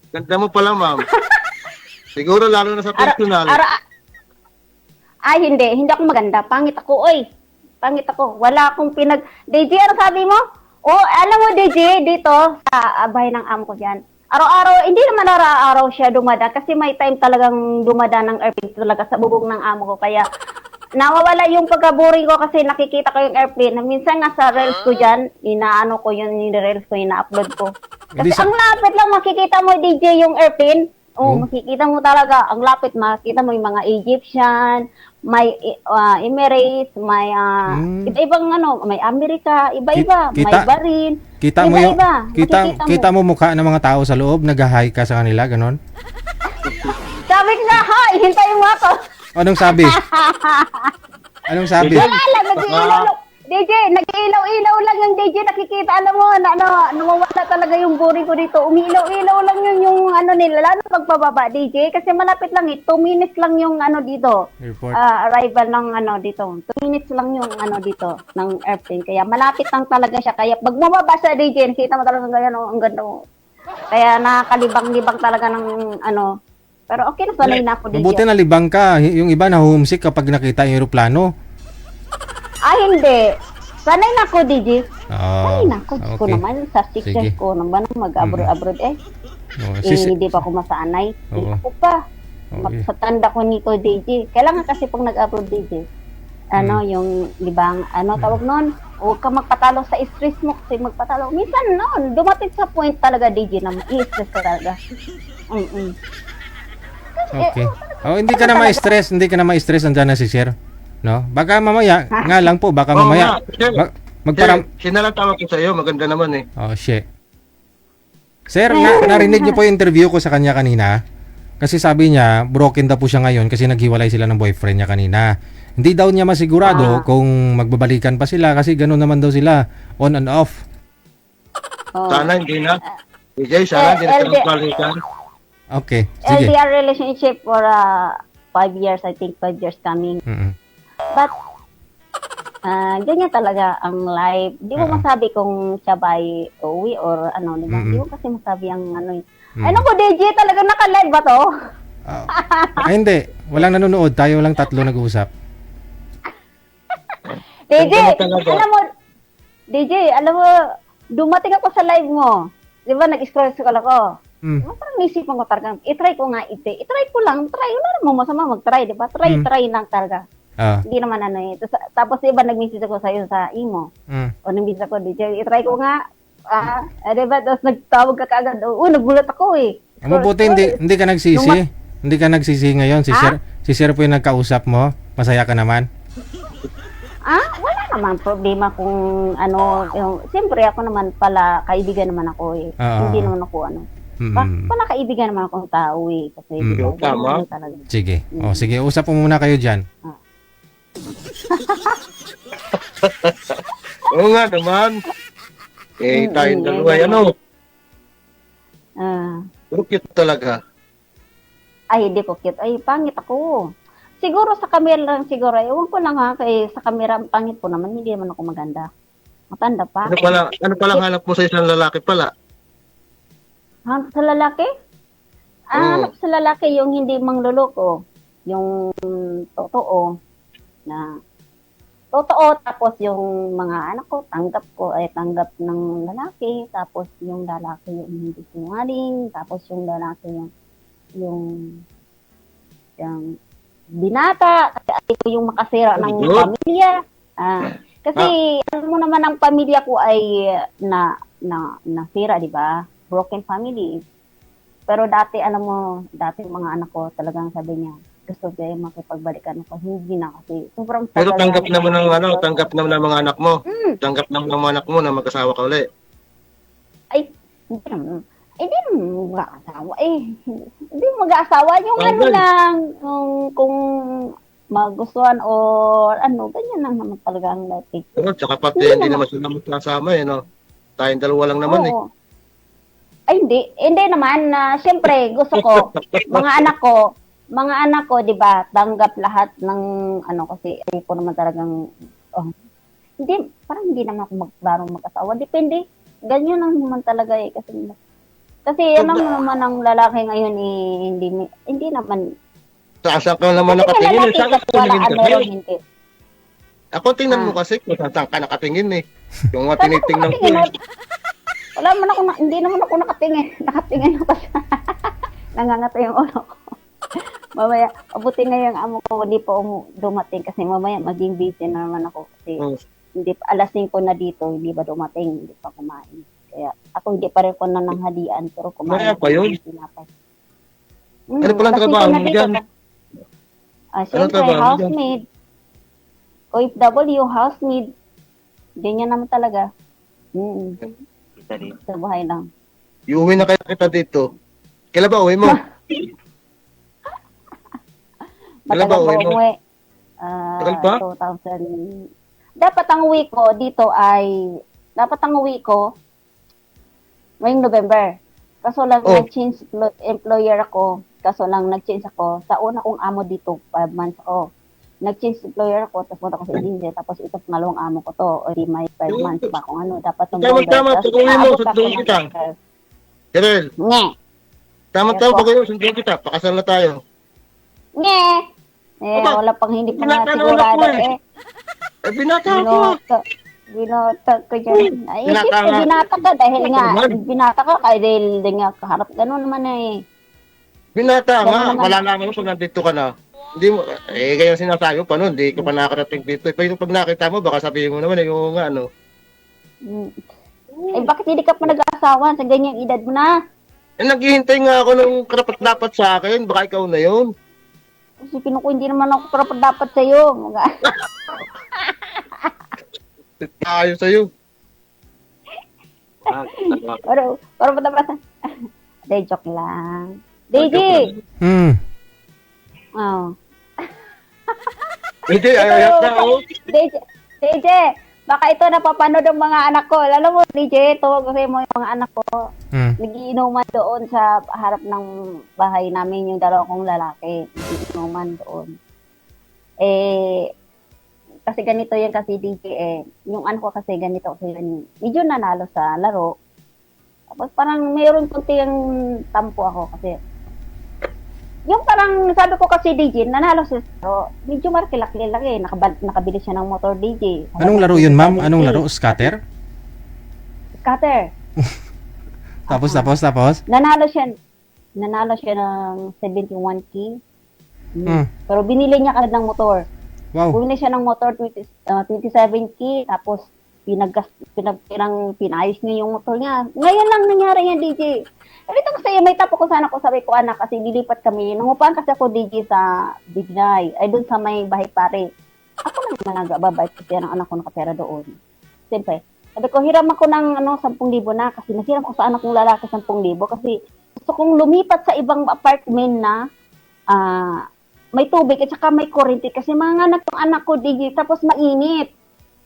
Ganda mo pala, ma'am. Siguro lalo na sa personal. Hindi. Hindi ako maganda. Pangit ako, Pangit ako. Wala akong DJ, ano sabi mo? Alam mo, DJ, dito, sa bahay ng amo ko dyan. Araw-araw, hindi naman araw-araw siya dumada kasi may time talagang dumada ng airplane talaga sa bubong ng amo ko. Kaya, nawawala yung pagkaboring ko kasi nakikita ko yung airplane. Minsan nga sa reels ko dyan, inaano ko yung reels ko, ina-upload ko. Kasi ang lapit lang makikita mo, DJ, yung airplane. Oh, Oh. makikita mo talaga, ang lapit, makikita mo yung mga Egyptian, may Emirates, may iba-ibang ano, may Amerika, iba-iba, Kita- may Bahrain, Kita mo yung iba-iba. Makikita kita mo mukha ng mga tao sa loob, nag-hi ka sa kanila, ganon. Sabi ko nga, ha, hintayin mo ako. Anong sabi? Anong sabi? Wala lang, nag-iilaw. DJ, nag-iilaw-ilaw lang yung DJ, nakikita, alam mo, nawawala talaga yung boring ko dito. Umiilaw-ilaw lang yung ano nila, lalo pagpababa, DJ, kasi malapit lang 2 minutes lang yung ano dito, Report. arrival ng ano dito. 2 minutes lang yung ano dito, ng airplane. Kaya malapit lang talaga siya. Kaya pag bumaba sa DJ, nakita mo talaga ganyan, ang ganda mo. Kaya nakakalibang-libang talaga ng ano. Pero okay na, sanay na ako, DJ. Mabuti na libang ka. Yung iba na homesick kapag nakita yung aeroplano. Hindi. Sanay na ako, DJ. Sanay na ako. Diyos ko okay. naman, sa 6 Sige. years ko naman, mag-abroad Oh, hindi pa ako masanay. Oo. Ako pa. Okay. Sa tanda ko nito, DJ. Kailangan kasi pag nag-abroad, DJ, yung libang, tawag nun, huwag ka magpatalo sa stress mo kasi magpatalo. Minsan noon, dumating sa point talaga, DJ, na i-stress ka talaga. Okay. Oh, hindi ka na ma-stress, andyan na si Sir. No? Baka mamaya, nga lang po, baka mamaya magparam Sinalatawag ko sa iyo, maganda naman eh. Oh, shit. Sir, narinig niyo po yung interview ko sa kanya kanina. Kasi sabi niya, broken daw po siya ngayon kasi naghiwalay sila ng boyfriend niya kanina. Hindi daw niya masigurado kung magbabalikan pa sila kasi gano'n naman daw sila, on and off. Sana hindi na. DJ, sana hindi na balikan. Okay, sige. LDR relationship for 5 years, I think 5 years coming. But, ganyan talaga ang life. Di mo masabi kung siya ba ay uwi or ano, di ba? Di mo kasi masabi ang ano eh. Ay, naku, DJ, talaga naka-live ba to? Ay, hindi. Walang nanonood. Tayo lang tatlo nag-uusap. DJ, alam mo, dumating ako sa live mo. Di ba, nag-scroll ako. Parang nisipan ko talaga, itry ko nga itry ko lang, wala namang masama mag-try, di ba? Try lang talaga. Hindi naman ano eh. Tapos iba nag-message ako sa'yo sa imo. O nag-message ako, DJ, itry ko nga. Diba? Tapos nagtawag ka kaagad. Nagulat ako eh. Mabuti, hindi ka nagsisi. Hindi ka nagsisi ngayon. Si Sir po yung nagkausap mo. Masaya ka naman. Wala naman problema kung ano. Siyempre ako naman pala, kaibigan naman ako eh. Hindi naman ako ano. Pala kaibigan naman akong tao eh. Kasi tama. talaga. Sige. O, sige. Usap po muna kayo dyan. Oo nga naman. Tayong dalawa, ano? Pero cute talaga. Ay, hindi ko cute. Ay, pangit ako. Siguro sa camera lang siguro. Ewan ko lang ha. Kaya sa camera, pangit po naman. Hindi naman ako maganda. Matanda pa. Ano palang hanap mo sa isang lalaki pala? Hanap sa lalaki? Hanap sa lalaki yung hindi mangluloko. Yung totoo. Tapos yung mga anak ko, tanggap tanggap ng lalaki, tapos yung lalaki yung hindi sinungaling, tapos yung lalaki yung binata, kasi ko yung makasira ng pamilya. Kasi alam mo naman ang pamilya ko ay nasira, di ba? Broken family. Pero dati, alam mo, mga anak ko talagang sabi niya, gusto ko yung makipagbalikan ako. Hindi na kasi. Sobrang pero tanggap naman ng mga anak mo. Tanggap naman ng mga anak mo na mag-asawa ka ulit. Ay, hindi naman mag-asawa. Hindi mag-asawa. Yung ano lang, kung magustuhan o ano, ganyan lang naman talaga ang life. Pero tsaka pati hindi naman sila magkasama eh, no? Tayong dalawa lang naman eh. Ay, hindi naman. Siyempre, gusto ko, mga anak ko, di ba, tanggap lahat ng, kasi ko naman talagang, parang hindi naman ako barong mag-asawa. Depende. Ganyan lang naman talaga eh. Kasi alam mo naman ang lalaki ngayon hindi naman. Saan ka naman nakatingin? Saan ka nakatingin kasi? Ako tingnan mo kasi kung saan ka nakatingin eh. Yung mga tinitingnan ko eh. Wala man ako, hindi naman ako nakatingin. Nakatingin ako sa, nangangata yung ulo ko. Mamaya, abuti nga yung amo ko, hindi pa dumating kasi mamaya maging busy na naman ako. Kasi hindi pa, alas 5 na dito, hindi ba dumating, hindi pa kumain. Kaya ako hindi pa rin ko nananghalian, pero kumain pa yun? Ano palang kasi trabaho kung mo nandito dyan? ka- Anong Siyempre, trabaho mo dyan? housemaid. OFW, housemaid. Ganyan naman talaga. Sa bahay lang. Iuwi na kaya kita dito. Kailan ba uwi mo? Kailan ba Matagal uwi pa mo? umuwi. Tagal pa? 2000. Dapat ang uwi ko dito ngayong November. Kaso lang Oh. nag-change employer ako. Kaso lang nag-change ako. Sa una kong amo dito, 5 months ako. Nag-change employer ako, tapos punta ko sa India, tapos ito pangalawang amo ko to. O di may 5 months ba kung ano, dapat Tama, Tapos pag-uwi mo, aabot ako sunduin ng kita. November. Kirel, Nge! tama-tama Yes, pag uwi, sunduin kita. Pakasal na tayo. Nge! Aba, Wala pang hindi pa nga binata na sigurado anak ko eh. Eh, binata ako. Binata ko dyan. Ay, Binata siyempre, nga. binata ka dahil nga, naman. binata ka dahil nga kaharap. Ganun naman eh. Binata nga. Tama naman. Malalaman mo pag nandito ka na. Hindi mo, kaya sinasabi ko pa noon, hindi ko pa nakarating dito. Pero pag nakita mo, baka sabihin mo naman, yung nga, ano. Mm. Eh, bakit hindi ka pa nag-aasawa sa ganyang edad mo na? Naghihintay nga ako ng karapat-dapat sa akin. Baka ikaw na yun. Kasi ko, hindi naman ako karapat dapat sa'yo. Ayos sa'yo. Pero pa dapat. Hindi, joke lang. DJ! Oh. Hindi, ayaw na, oh. DJ, baka ito napapanood ng mga anak ko. Alam mo, DJ, tuwag kasi mo yung mga anak ko. Nagiinuman doon sa harap ng bahay namin yung dalawa kong lalaki. Nagiinuman doon. Kasi ganito yan kasi DJ yung anak ko kasi ganito kasi medyo nanalo sa laro. Tapos parang mayroon kunti yung tampo ako kasi yung parang sabi ko kasi DJ, nanalo siya. So, medyo markilaki-laki. Nakabili siya ng motor DJ. Anong laro yun, ma'am? Anong laro? Scatter? Scatter. Tapos? Nanalo siya ng 71K. Pero binili niya agad ng motor. Wow. Bumili siya ng motor 27K. Tapos pinayos niya yung motor niya. Ngayon lang nangyari yan, DJ. Dito kasi may tapo ko sana ko sabi ko anak kasi lilipat kami. Nangupahan kasi ako DJ sa Bignay. Ay doon sa may bahay pare. Ako lang nag-ababay kasi ang anak ko nakapera doon. Siyempre, sabi ko hiram ako ng 10,000 na kasi naghiram ko sa anak kong lalaki 10,000 kasi gusto kong lumipat sa ibang apartment na may tubig at saka may kuryente kasi mga anak ng anak ko DJ tapos mainit.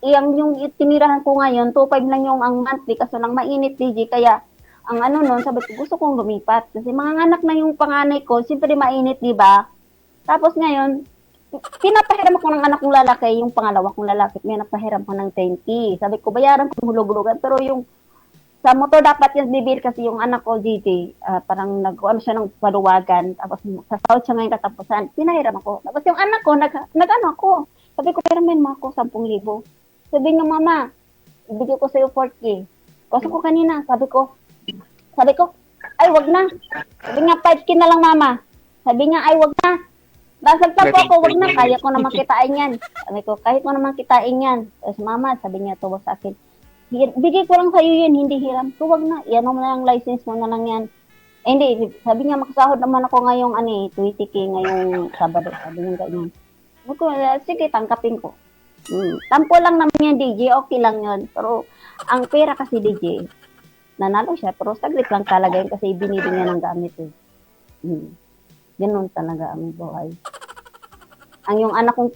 Yung tinirahan ko ngayon 2,500 lang yung ang monthly kasi lang mainit DJ kaya ang noon, sabi ko, gusto kong lumipat. Kasi mga anak na yung panganay ko, siyempre mainit, di ba? Tapos ngayon, pinapahiram ako ng anak kong lalaki, yung pangalawa kong lalaki, pinapahiram ko ng 10K. Sabi ko, bayaran ko hulog-hulugan. Pero yung, sa motor dapat yung bibir kasi yung anak ko, GJ, parang nag-ano siya ng paluwagan. Tapos, sa sahod siya ngayon katapusan, pinahiram ako. Tapos yung anak ko, nag-ano ako. Sabi ko, piramin mo ako 10,000. Sabi niya, mama, ibigay ko sa'yo 4K. Kasi ko kanina, sabi ko, ay wag na. Sabi niya, 5K na lang mama. Sabi niya, ay wag na. Nasagta po ako, wag na. Kaya ko naman kitain yan. Sabi ko, kahit ko naman kitain yan. Tapos mama, sabi niya, tuwag sa akin. Bigay ko lang sa'yo yun, hindi hiram. So wag na, yan mo na lang license mo na lang yan. Hindi, sabi niya, makasahod naman ako ngayong 20K ngayong Sabado. Sabi niya ganyan. Sabi ko, sige, tangkapin ko. Tampo lang naman yan, DJ. Okay lang yun. Pero ang pera kasi, DJ, nanalo siya, pero saglit lang talaga yun kasi binili niya ng gamit eh. Ganun talaga ang buhay. Ang yung anak kong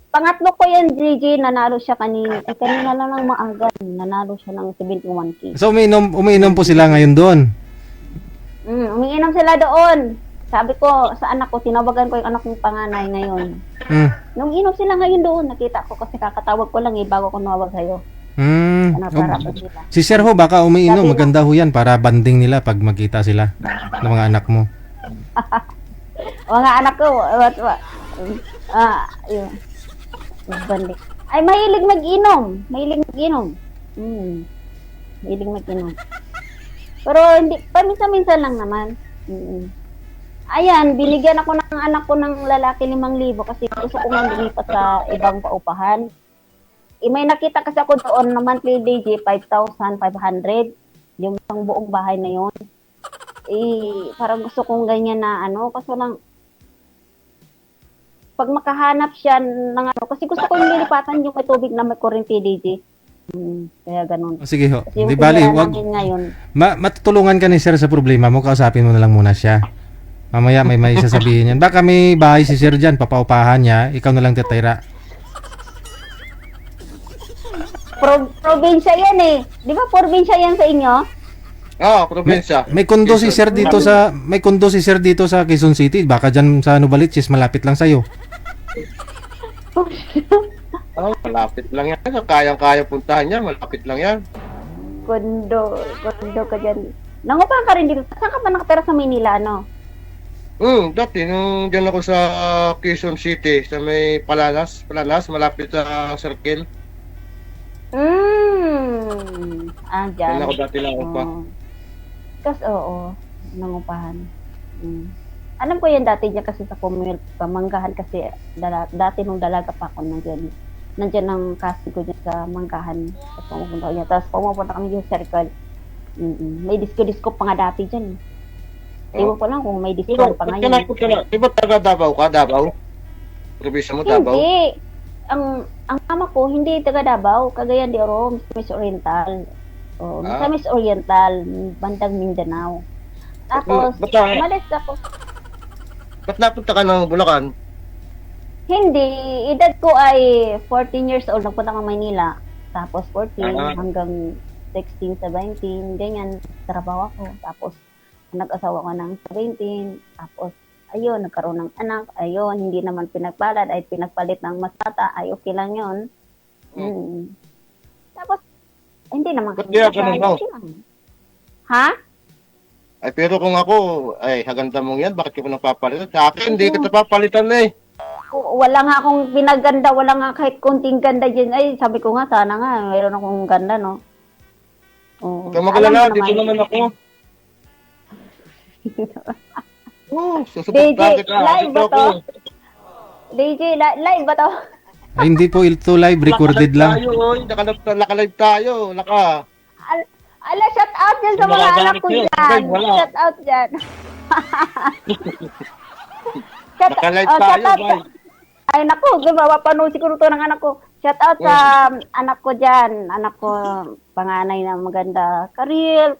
pangatlo ko yan, DJ, nanalo siya kanina. Kanina lang ng maaga, nanalo siya ng 71K. So, umiinom po sila ngayon doon? Umiinom sila doon. Sabi ko, sa anak ko, tinawagan ko yung anak kong panganay ngayon. Nung inom sila ngayon doon, nakita ko kasi kakatawag ko lang bago ko nawag sa'yo. Si Sir ho, baka umiinom. Maganda ho yan para banding nila pag magkita sila ng mga anak mo. Mga anak ko, yun. Banding. Ay, mahilig mag-inom. Mahilig mag-inom. Pero hindi, paminsan-minsan lang naman. Ayan, binigyan ako ng anak ko ng lalaki 5,000 kasi gusto ko nga lumipat sa ibang paupahan. May nakita kasi ako doon na monthly DJ 5,500. Yung buong bahay na yun. parang gusto kong ganyan na ano, kaso lang, pag makahanap siya ng ano, kasi gusto ko yung lilipatan yung may tubig na may kuryente, DJ. Kaya ganun. Sige ho. Kasi yung Di bali, pinira wag, namin ngayon, matutulungan ka ni sir sa problema mo, kausapin mo na lang muna siya. Mamaya may sasabihin yan. Baka may bahay si sir dyan, papaupahan niya, ikaw na lang titira. probinsya yan eh. Di ba probinsya yan sa inyo? Probinsya. May kondo si sir dito sa Quezon City. Baka dyan sa Novaliches, malapit lang sa'yo. Malapit lang yan. Kayang-kaya puntahan yan. Malapit lang yan. Kondo ka dyan. Nangupahan ka rin dito. Saan ka ba nakatira sa Manila, no? Dati, nung dyan ako sa Quezon City, sa may Palanas, malapit sa Circle. Dyan. Dyan ako dati lang pa. Kasi, oo, nangupahan. Alam ko yan dati niya kasi sa pamanggahan kasi dati nung dalaga pa ako nandiyan ang kasi ko dyan sa manggahan. Tapos pumupunta ko dyan. Tapos pumupunta kami dyan sa Circle. May disco pa nga dati dyan. Ewan ko lang kung may disco pa ngayon. Di ba taga Davao ka? Davao? Probinsya mo, Davao? Hindi. Ang mama ko, hindi taga Davao. Cagayan de Oro, Miss Oriental. Sa Miss Oriental, bandang Mindanao. Tapos, umalis ako. Ba't napunta ka ng Bulacan? Hindi. Edad ko ay 14 years old. Nagpunta ka Maynila. Tapos 14 hanggang 16, 17. Ganyan, trabaho ako. Tapos, nag-asawa ko ng 17. Tapos, ayun, nagkaroon ng anak. Ayun, hindi naman pinagpalad. Ay pinagpalit ng mas bata. Ay okay lang yun. Tapos, hindi naman. Ba't kaya ganun daw? Ha? Ay, pero kung ako, ay, haganda mong yan, bakit ko napapalitan? Sa akin, hindi kita papalitan eh. Wala nga akong pinaganda, wala nga kahit konting ganda dyan. Ay, sabi ko nga, sana nga, mayroon akong ganda, no? Huwag kang magalala, dito naman ako. DJ, live ba to? DJ, live ba to? Ay, hindi po ito live, recorded lang. Naka-live tayo, Ala, shout out dyan sa mga anak ko dyan. Shout out dyan. Naka-live tayo, bye. Ay, naku, mapapanood siguro to ng anak ko. Shout out sa anak ko dyan. Anak ko, panganay na maganda. Karen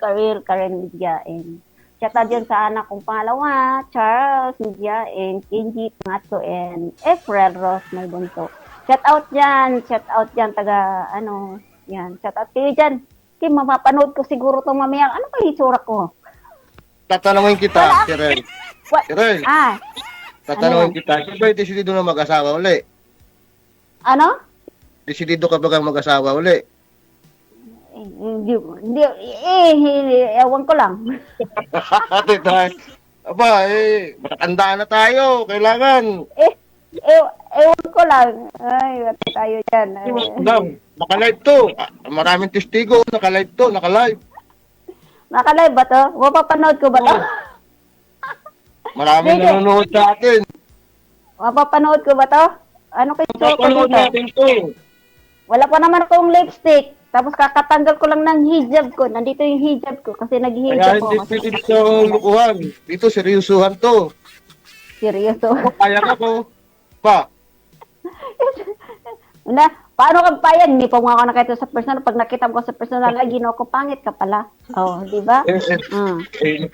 Midyain. Shout out dyan sa anak kong pangalawa, Charles Midyain, Kenji Pangatso, and Efrel Ross may bunso. Shout out dyan, taga, yan. Shout out kayo dyan. Kim, mapapanood ko siguro itong mamaya. Ano ba itsura ko? Tatanungin kita, Tirel. Tirel, tatanungin kita. Sino ba yung desidido na mag-asawa uli? Ano? Desidido ka ba kang mag-asawa uli? Hindi, ewan ko lang. Aba, matatandaan na tayo. Kailangan. Ewan ko lang. Ay, wati tayo dyan. Naka-live to. Maraming testigo. Naka-live to. Naka-live. Naka-live ba to? Mapapanood ko ba to? Maraming nanonood sa atin. Mapapanood ko ba to? Ano kayo ko Mapapanood dito? natin to. Wala pa naman akong lipstick. Tapos kakatanggal ko lang ng hijab ko. Nandito yung hijab ko kasi Kaya nag-hijab ko. hindi dito lukuhan. Dito seryosohan to. Seryoso. Kaya ka ko. Pa. Paano kang payag? Hindi pa mo ako nakita sa personal. Pag nakita mo ko sa personal, ginawa ko, pangit ka pala. Di ba?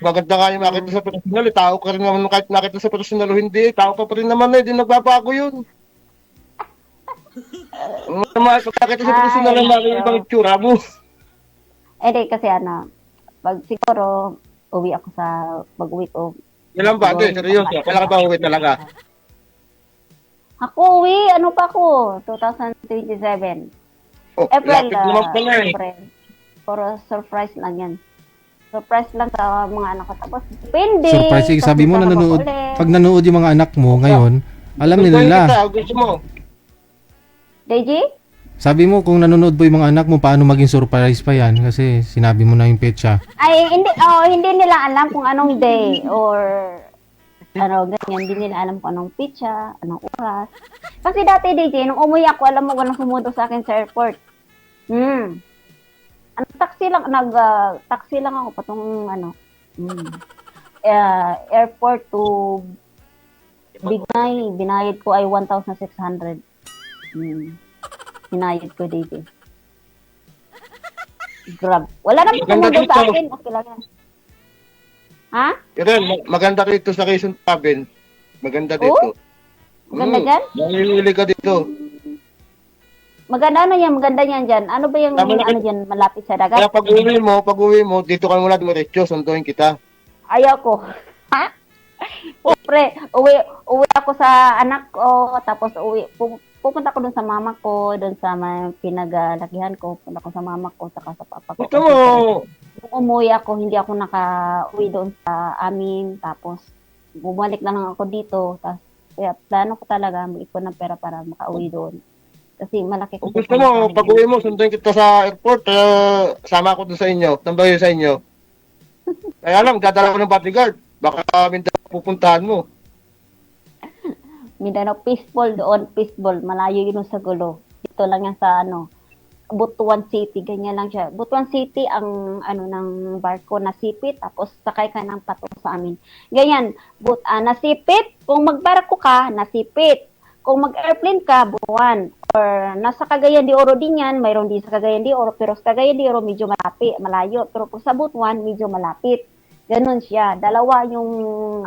Maganda ka yung nakita sa personal. Tao ka rin naman kahit nakita sa personal o hindi. Tao ka pa rin naman Hindi nagbabago yun. Pag nakita sa personal ang nakita ibang itsura mo. Hindi, kasi pag siguro, pag-uwi ko. Ilan ba? Seryoso. Kailangan ba uwi talaga? Ako, ano pa ako? 2027. April. April. Puro surprise lang yan. Surprise lang sa mga anak ko. Tapos, depende. Surprise, sabi mo nanonood. Pag nanonood yung mga anak mo ngayon, alam nila. Gusto mo? Deji? Sabi mo kung nanonood po yung mga anak mo, paano maging surprise pa yan? Kasi sinabi mo na yung petsa. Ay, hindi nila alam kung anong day or ganyan. Hindi nila alam kung anong pitsa, anong oras. Kasi dati, DJ, nung umuwi ako, alam mo ganun sumundo sa akin sa airport. Taxi lang ako patong airport to Binay, binayad ko ay 1,600. Binayad ko, DJ. Grab. Wala na Maganda tumundo sa dito. akin. Okay lang yan. Ha? Irel, maganda dito sa Quezon Province. Maganda dito. Maganda dyan? Nangilili ka dito. Maganda ano yan? Maganda yan dyan. Ano ba yung Tama na- ano dyan? Malapit sa Kaya dagat? pag uwi mo, dito ka muna dumiretso, sunduin kita. Ayaw ko. Ha? Pre, uwi ako sa anak ko, tapos pupunta ko dun sa mama ko, dun sa may pinaglakihan ko, pupunta ko sa mama ko, saka sa papa ko. Gusto mo, Nung umuwi ako, hindi ako naka-uwi doon sa amin, tapos bumalik na lang ako dito, tapos kaya plano ko talaga mag-ipon ng pera para makauwi doon. Kasi malaki kung kasi gusto mo, pag uwi mo, sunduin kita sa airport, sama ko dun sa inyo, tambayo sa inyo. Kaya lang, dadala ko ng bodyguard. Baka Mindanao pupuntahan mo. Mindanao, peaceful doon, peaceful. Malayo yun sa gulo. Dito lang yan sa Butuan City, ganyan lang siya. Butuan City ang ng barko nasipit, tapos sakay ka ng pato sa amin. Ganyan, nasipit, kung magbarko ka, nasipit. Kung mag-airplane ka, buwan. Or nasa Cagayan de Oro din yan, mayroon din sa Cagayan de Oro, pero sa Cagayan de Oro medyo malayo. Pero kung sa Butuan, medyo malapit. Ganon siya. Dalawa yung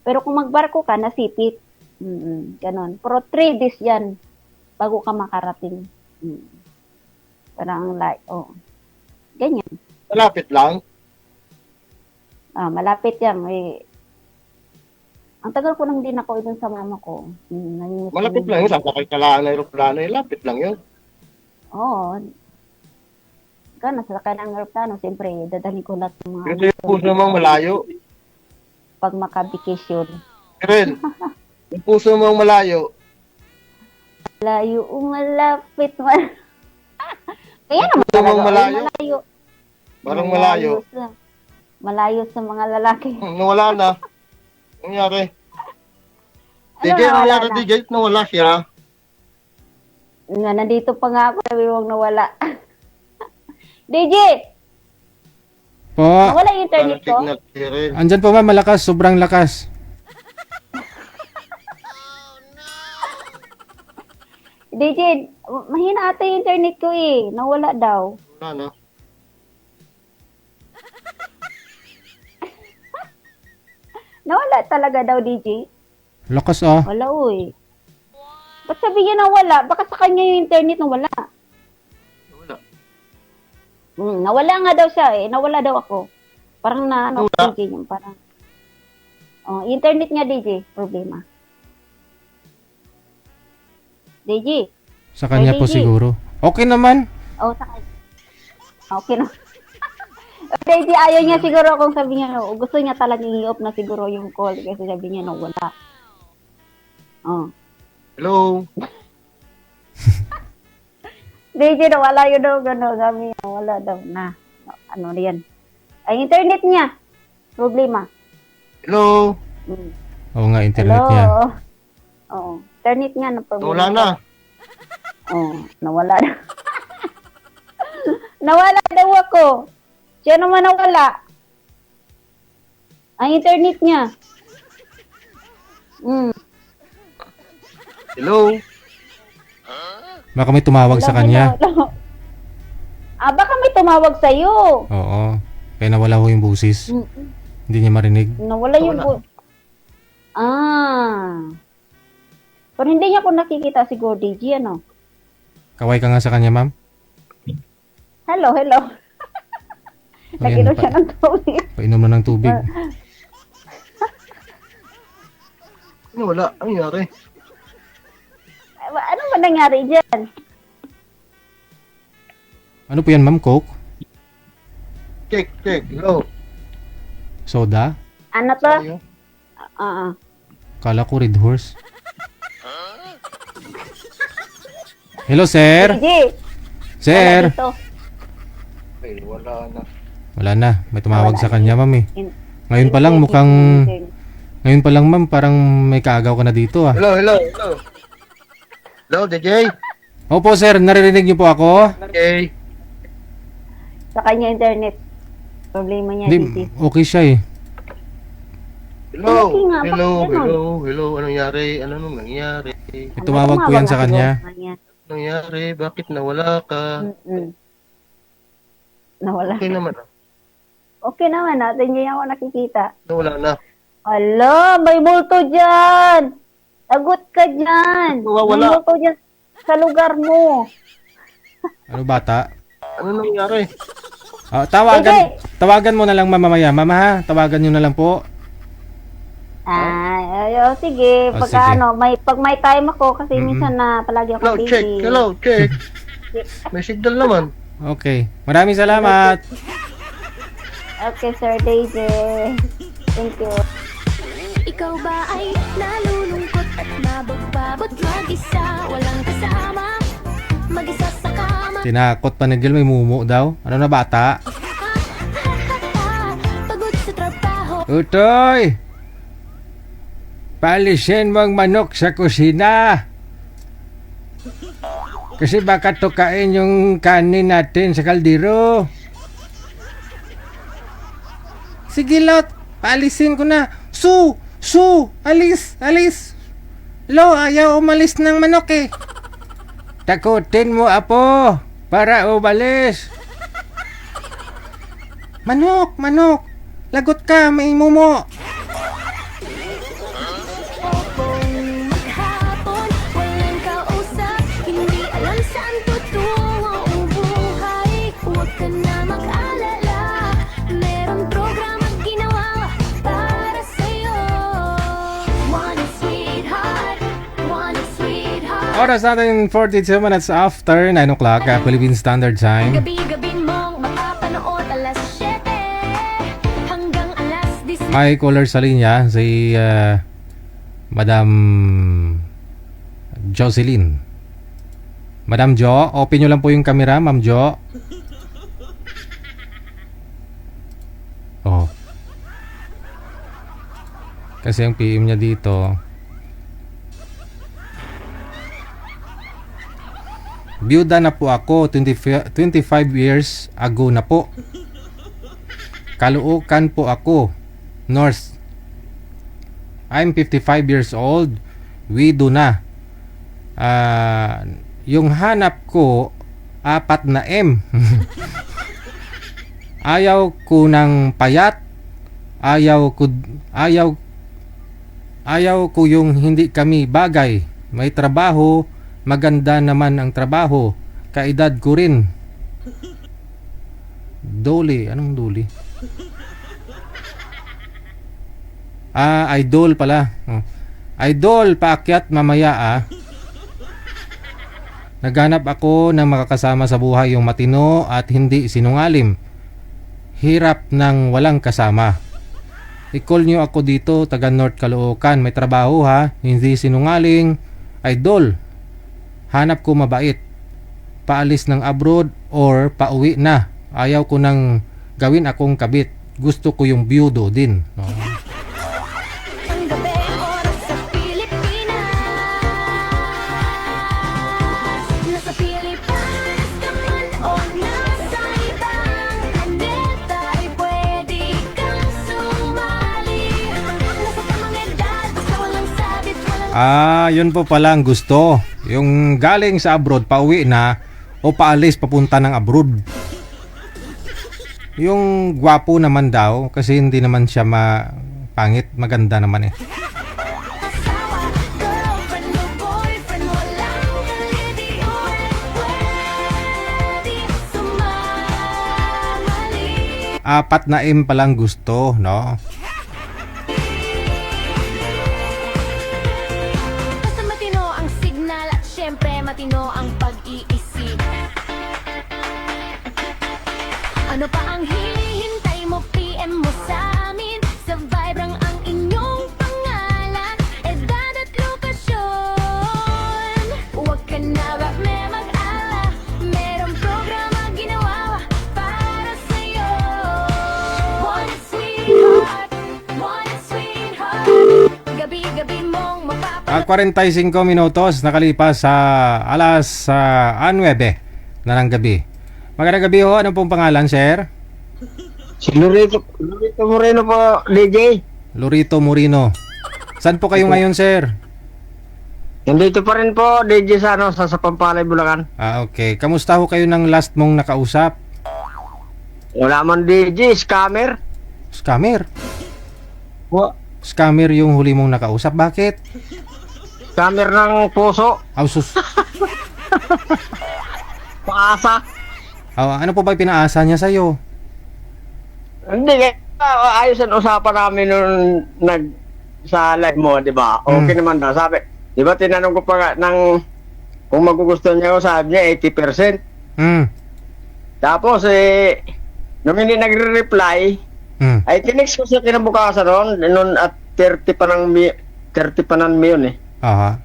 Pero kung magbarko ka, nasipit. Ganon. Pero 3 days yan bago ka makarating. Parang ganyan. Malapit lang. Malapit yan. Ang tagal ko nang din ako dun sa mama ko. Malapit lang yun. Sasakay ka lang ng aeroplano. Lapit lang yun. Oo. Nasasakay ng aeroplano, siyempre, dadalhin ko lahat ng mga Kasi yung puso mong malayo. pag makabikasyon. Irel, yung puso mong malayo. Malayo, malapit man. Kaya naman Puso mong talaga, malayo? malayo. Parang malayo. Malayo sa mga lalaki. Nawala na. Nangyari. DJ, nawala nangyari na? DJ? Nawala siya. Nga, nandito pa nga ako, sabi huwag nawala. DJ! Po, Nawala yung internet ko? Signal, Irel. andyan po ma'am, malakas, sobrang lakas. DJ, mahina ata yung internet ko eh. Nawala daw. Wala na. Nawala talaga daw, DJ. Lakas ah. Wala, uy. Ba't sabi niya nawala? Baka sa kanya yung internet nawala. Wala. Nawala nga daw siya eh. Nawala daw ako. Parang Nawala? DJ yung parang. Internet nga, DJ. Problema. DJ. Sa kanya po DJ. siguro. Okay naman. Sa kanya. Okay na. DJ, ayaw niya siguro kung sabi niya, gusto niya talaga i-off na siguro yung call kasi sabi niya wala. Hello? DJ, nawala yun daw, gano'n. Sabi niya, wala daw na. Ano yan? Ay, internet niya. Problema. Hello? Oo nga, internet niya. Oo. Internet niya na problema. Nawala na. Nawala na. Nawala daw ako. Siya naman nawala. Ang internet niya. Hello? Baka may tumawag sa kanya. Baka may tumawag sa'yo. Oo. Kaya nawala ho yung busis. Hindi niya marinig. Nawala yung Pero hindi niya ako nakikita siguro, DJ, ano? Kaway ka nga sa kanya, ma'am. Hello. Naginom siya ng tubig. Painom na ng tubig. Wala. Ang nangyari? Ano ba nangyari dyan? Ano po yan, ma'am? Coke? Check. Hello? Soda? Ano to? Ayaw. Kala ko Red Horse. Hello, sir? DJ. Sir? Dito. Ay, wala na. Wala na. May tumawag Wala sa kanya, ma'am eh. In- Ngayon pa lang mukhang... Ngayon pa lang, ma'am, parang may kaagaw ka na dito ah. Hello? Hello, DJ? Opo, sir. Naririnig niyo po ako? Okay. Sa kanya internet. Problema niya, DJ. Hindi, okay siya eh. Hello, Hindi nga, hello, bakit ganun? hello, hello. Anong nangyari? Ano nung nangyari? Tumawag po yan sa kanya. Anong nangyari? Bakit nawala ka? Nawala. Okay naman. Okay naman, natin niya ako nakikita. Nawala na. Ala, may multo dyan! Tagot ka dyan! Nawawala. May multo dyan sa lugar mo. Ano bata? Ano nangyari? Tawagan mo na lang mamaya. Mama ha, tawagan nyo na lang po. Sige. Oh, Pagka sige. pag may time ako, kasi minsan na palagi ako Hello, busy. check. Hello, check. May signal naman. Okay. Maraming salamat. Okay, Sir DJ. Thank you. Ikaw ba ay nalulungkot at nabagbabot mag-isa? Walang kasama, mag-isa sa kama. Tinakot pa ni Jill, may mumu daw. Ano na bata? Pagod sa trabaho, Utoy! Paalisin mo ang manok sa kusina. Kasi baka tukain yung kanin natin sa kaldero. Sige, Lot. Paalisin ko na. Su! Alis! Lo, ayaw umalis ng manok eh. Takutin mo, Apo, para umalis. Manok! Lagot ka, may mumo. maghapon, walang kausap, hindi alam saan tutungo ang buhay. Huwag ka na mag-alala, merong programang ginawa para sa'yo. One sweetheart. Oras natin 42 minutes after 9 o'clock, Philippine Standard Time. Gabi-gabi mong mapapanood alas 7 hanggang alas 10. May caller sa linya, si Madam Jocelyn. Madam Jo, open nyo lang po yung camera, Ma'am Jo. Oh. Kasi ang PM niya dito, byuda na po ako, 25 years ago na po. Caloocan po ako, North. I'm 55 years old, widow na. Yung hanap ko, 4 na M. Ayaw ko ng payat. Ayaw ko yung hindi kami bagay. May trabaho, maganda naman ang trabaho. Kaedad ko rin. Dole, anong dole? Idol pala. Idol, paakyat mamaya Naghanap ako ng makakasama sa buhay yung matino at hindi sinungalim. Hirap ng walang kasama. I-call nyo ako dito, taga North Caloocan. May trabaho ha, hindi sinungaling. Idol, hanap ko mabait. Paalis ng abroad or pauwi na. Ayaw ko nang gawin akong kabit. Gusto ko yung byudo din. Ang gabi, oras sa Pilipinas. Nasa Pilipinas ka man o nasa ibang planeta, ay pwede kang sumali. Nasa tamang edad, basta walang sabit, walang Yun po pala ang gusto. Yung galing sa abroad, pauwi na o paalis papunta ng abroad. Yung gwapo naman daw kasi hindi naman siya pangit, maganda naman eh. asawa, girlfriend o boyfriend, walang kalitiwan, pwede sumali. 4 na M palang gusto, no? Basta matino ang signal at syempre matino ang pag-iisip. Ano pa ang hinihintay mo? PM mo sa amin. Sa Vibrang ang inyong pangalan, edad at lokasyon. Huwag ka na mag-alala, merong programa ginawa para sa'yo. One sweetheart, gabi-gabi mong mapapanood. 45 minutos nakalipas sa alas 9 na ng gabi. Magandang gabi ho, ano pong pangalan, sir? Si Lorito Moreno po, DJ. Lorito Moreno. Saan po kayo ngayon, sir? Nandito pa rin po, DJ sa sa Pampalay, Bulacan. Okay. Kamusta ho kayo ng last mong nakausap? Wala man DJ, scammer. Scammer? Wa, Scammer yung huli mong nakausap. Bakit? scammer ng puso. Sus. Paasa. Ano po ba yung pinaasa niya sa'yo? Hindi, ayos ang usapan namin nung sa live mo, di ba? Okay naman daw, sabi. Di ba tinanong ko pa nga kung magugustuhan niya ako, sabi niya 80%. Tapos nung hindi nagre-reply, ay tinext ko siya kinabukasan noon at 30 pa ng yun eh. Aha.